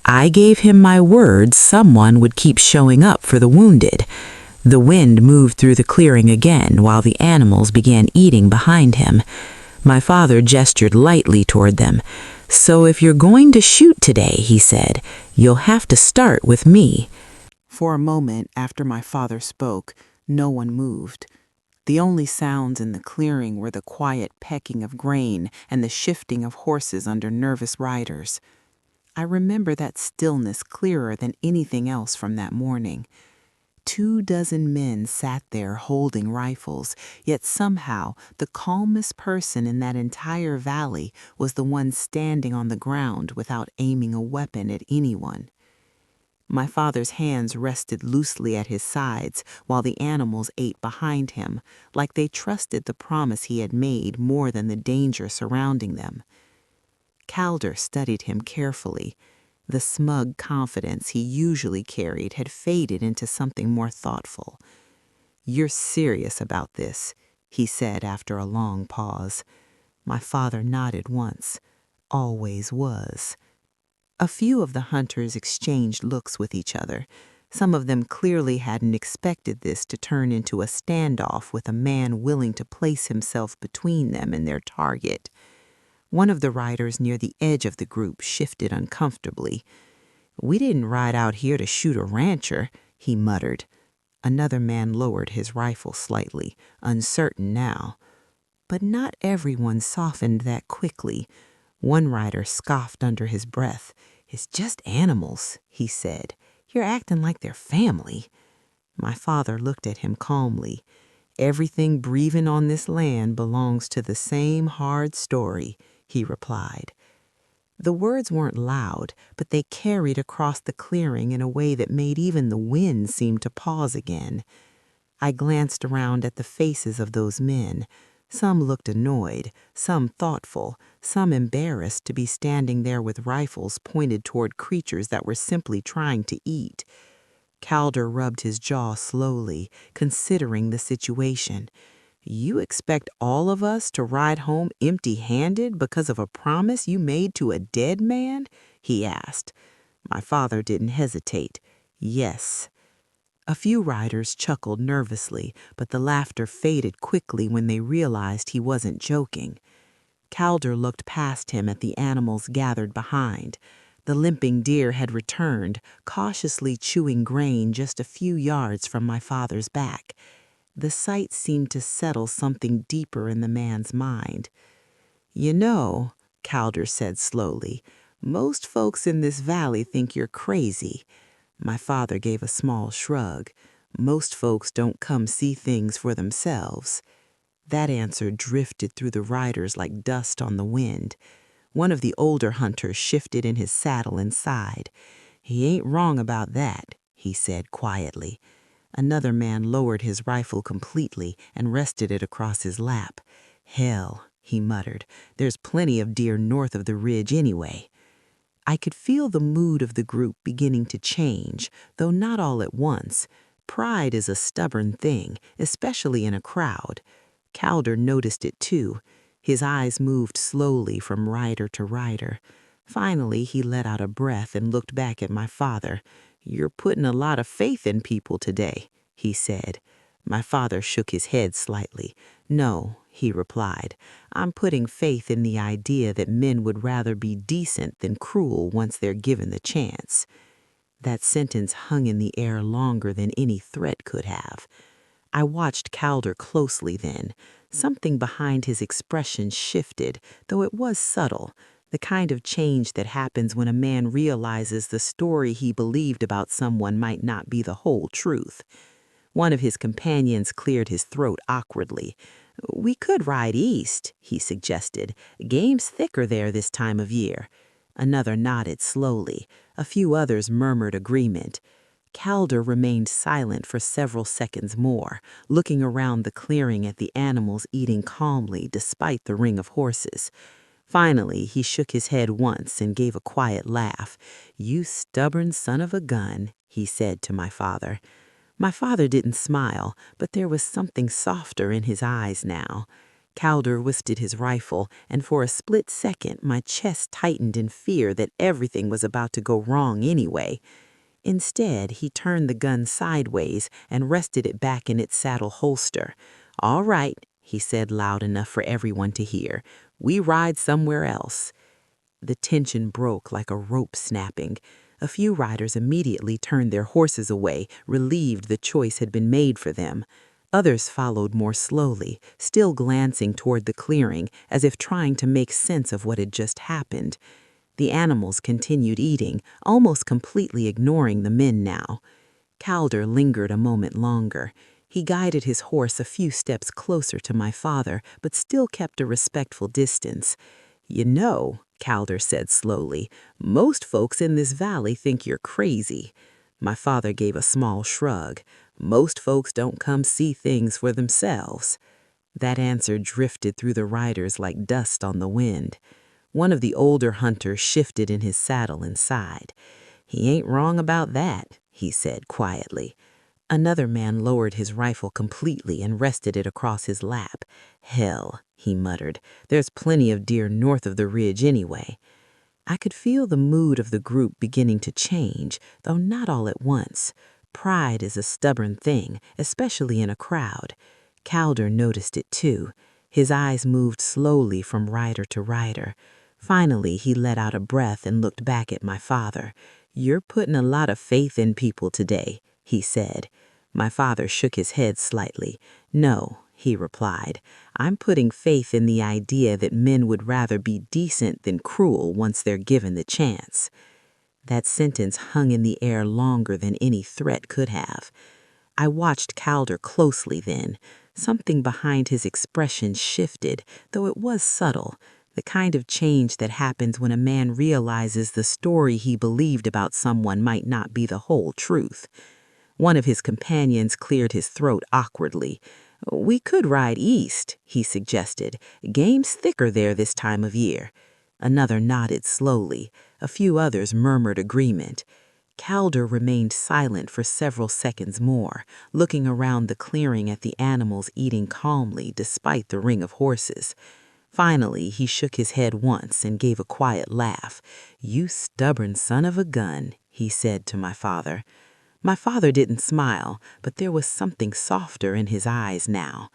Speaker 1: "I gave him my word someone would keep showing up for the wounded." The wind moved through the clearing again while the animals began eating behind him. My father gestured lightly toward them. "So if you're going to shoot today," he said, "you'll have to start with me." For a moment after my father spoke, no one moved. The only sounds in the clearing were the quiet pecking of grain and the shifting of horses under nervous riders. I remember that stillness clearer than anything else from that morning. 24 men sat there holding rifles, yet somehow the calmest person in that entire valley was the one standing on the ground without aiming a weapon at anyone. My father's hands rested loosely at his sides while the animals ate behind him, like they trusted the promise he had made more than the danger surrounding them. Calder studied him carefully. The smug confidence he usually carried had faded into something more thoughtful. "You're serious about this," he said after a long pause. My father nodded once. "Always was." A few of the hunters exchanged looks with each other. Some of them clearly hadn't expected this to turn into a standoff with a man willing to place himself between them and their target. One of the riders near the edge of the group shifted uncomfortably. "We didn't ride out here to shoot a rancher," he muttered. Another man lowered his rifle slightly, uncertain now. But not everyone softened that quickly. One rider scoffed under his breath. "It's just animals," he said. "You're acting like they're family." My father looked at him calmly. "Everything breathing on this land belongs to the same hard story," he replied. The words weren't loud, but they carried across the clearing in a way that made even the wind seem to pause again. I glanced around at the faces of those men. Some looked annoyed, some thoughtful, some embarrassed to be standing there with rifles pointed toward creatures that were simply trying to eat. Calder rubbed his jaw slowly, considering the situation. "You expect all of us to ride home empty-handed because of a promise you made to a dead man?" he asked. My father didn't hesitate. "Yes." A few riders chuckled nervously, but the laughter faded quickly when they realized he wasn't joking. Calder looked past him at the animals gathered behind. The limping deer had returned, cautiously chewing grain just a few yards from my father's back. The sight seemed to settle something deeper in the man's mind. "You know," Calder said slowly, "most folks in this valley think you're crazy." My father gave a small shrug. "Most folks don't come see things for themselves." That answer drifted through the riders like dust on the wind. One of the older hunters shifted in his saddle and sighed. "He ain't wrong about that," he said quietly. Another man lowered his rifle completely and rested it across his lap. "Hell," he muttered, "there's plenty of deer north of the ridge anyway." I could feel the mood of the group beginning to change, though not all at once. Pride is a stubborn thing, especially in a crowd. Calder noticed it too. His eyes moved slowly from rider to rider. Finally, he let out a breath and looked back at my father. "You're putting a lot of faith in people today," he said. My father shook his head slightly. "No," he replied. "I'm putting faith in the idea that men would rather be decent than cruel once they're given the chance." That sentence hung in the air longer than any threat could have. I watched Calder closely then. Something behind his expression shifted, though it was subtle, the kind of change that happens when a man realizes the story he believed about someone might not be the whole truth. One of his companions cleared his throat awkwardly. "We could ride east," he suggested. "Game's thicker there this time of year." Another nodded slowly. A few others murmured agreement. Calder remained silent for several seconds more, looking around the clearing at the animals eating calmly despite the ring of horses. Finally, he shook his head once and gave a quiet laugh. "You stubborn son of a gun," he said to my father. My father didn't smile, but there was something softer in his eyes now. Calder lifted his rifle, and for a split second my chest tightened in fear that everything was about to go wrong anyway. Instead, he turned the gun sideways and rested it back in its saddle holster. "All right," he said loud enough for everyone to hear. "We ride somewhere else." The tension broke like a rope snapping. A few riders immediately turned their horses away, relieved the choice had been made for them. Others followed more slowly, still glancing toward the clearing as if trying to make sense of what had just happened. The animals continued eating, almost completely ignoring the men now. Calder lingered a moment longer. He guided his horse a few steps closer to my father, but still kept a respectful distance. "You know," Calder said slowly, "most folks in this valley think you're crazy." My father gave a small shrug. "Most folks don't come see things for themselves." That answer drifted through the riders like dust on the wind. One of the older hunters shifted in his saddle and sighed. "He ain't wrong about that," he said quietly. Another man lowered his rifle completely and rested it across his lap. "Hell," he muttered, "there's plenty of deer north of the ridge anyway." I could feel the mood of the group beginning to change, though not all at once. Pride is a stubborn thing, especially in a crowd. Calder noticed it too. His eyes moved slowly from rider to rider. Finally, he let out a breath and looked back at my father. "You're putting a lot of faith in people today," he said. My father shook his head slightly. "No," he replied. "I'm putting faith in the idea that men would rather be decent than cruel once they're given the chance." That sentence hung in the air longer than any threat could have. I watched Calder closely then. Something behind his expression shifted, though it was subtle. The kind of change that happens when a man realizes the story he believed about someone might not be the whole truth. One of his companions cleared his throat awkwardly. "We could ride east," he suggested. "Game's thicker there this time of year." Another nodded slowly. A few others murmured agreement. Calder remained silent for several seconds more, looking around the clearing at the animals eating calmly despite the ring of horses. Finally, he shook his head once and gave a quiet laugh. "You stubborn son of a gun," he said to my father. My father didn't smile, but there was something softer in his eyes now.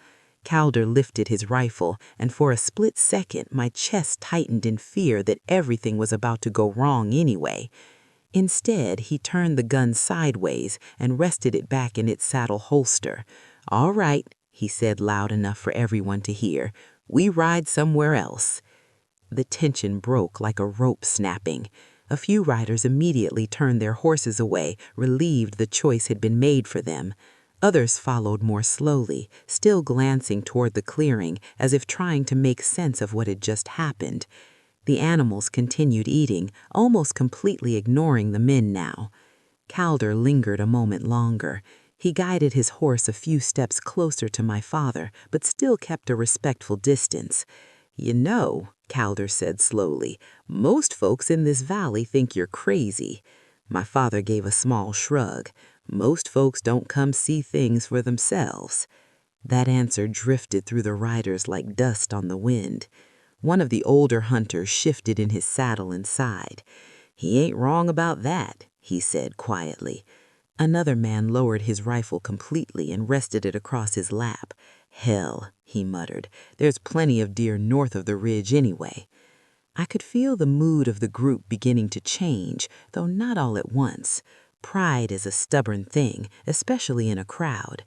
Speaker 1: Calder lifted his rifle, and for a split second my chest tightened in fear that everything was about to go wrong anyway. Instead, he turned the gun sideways and rested it back in its saddle holster. "All right," he said loud enough for everyone to hear. "We ride somewhere else." The tension broke like a rope snapping. A few riders immediately turned their horses away, relieved the choice had been made for them. Others followed more slowly, still glancing toward the clearing as if trying to make sense of what had just happened. The animals continued eating, almost completely ignoring the men now. Calder lingered a moment longer. He guided his horse a few steps closer to my father, but still kept a respectful distance. "You know," Calder said slowly, "most folks in this valley think you're crazy." My father gave a small shrug. "Most folks don't come see things for themselves." That answer drifted through the riders like dust on the wind. One of the older hunters shifted in his saddle and sighed. "He ain't wrong about that," he said quietly. Another man lowered his rifle completely and rested it across his lap. "Hell," he muttered, "there's plenty of deer north of the ridge anyway." I could feel the mood of the group beginning to change, though not all at once. Pride is a stubborn thing, especially in a crowd.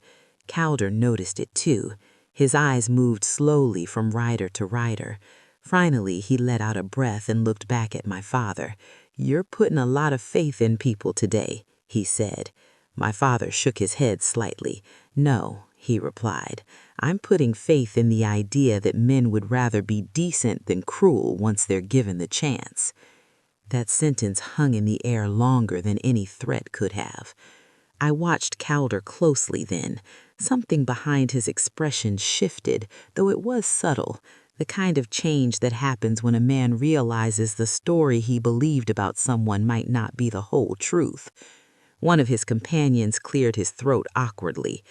Speaker 1: Calder noticed it too. His eyes moved slowly from rider to rider. Finally, he let out a breath and looked back at my father. "You're putting a lot of faith in people today," he said. My father shook his head slightly. "No," he replied. "I'm putting faith in the idea that men would rather be decent than cruel once they're given the chance." That sentence hung in the air longer than any threat could have. I watched Calder closely then. Something behind his expression shifted, though it was subtle, the kind of change that happens when a man realizes the story he believed about someone might not be the whole truth. One of his companions cleared his throat awkwardly.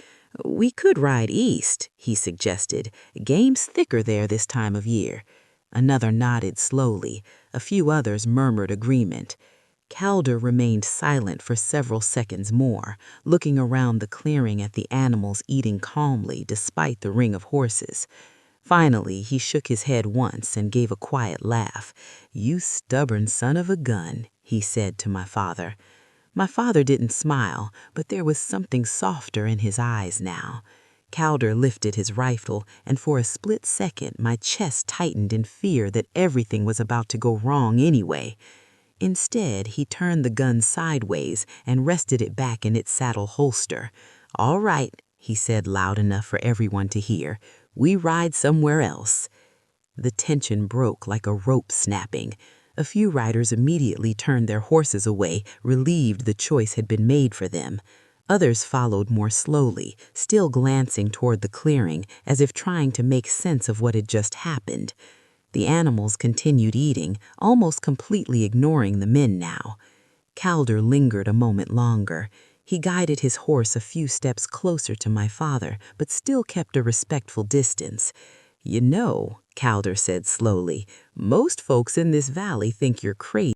Speaker 1: "We could ride east," he suggested. "Game's thicker there this time of year." Another nodded slowly. A few others murmured agreement. Calder remained silent for several seconds more, looking around the clearing at the animals eating calmly despite the ring of horses. Finally, he shook his head once and gave a quiet laugh. "You stubborn son of a gun," he said to my father. My father didn't smile, but there was something softer in his eyes now. Calder lifted his rifle, and for a split second my chest tightened in fear that everything was about to go wrong anyway. Instead, he turned the gun sideways and rested it back in its saddle holster. "All right," he said loud enough for everyone to hear. "We ride somewhere else." The tension broke like a rope snapping. A few riders immediately turned their horses away, relieved the choice had been made for them. Others followed more slowly, still glancing toward the clearing, as if trying to make sense of what had just happened. The animals continued eating, almost completely ignoring the men now. Calder lingered a moment longer. He guided his horse a few steps closer to my father, but still kept a respectful distance. "You know," Calder said slowly, "most folks in this valley think you're crazy."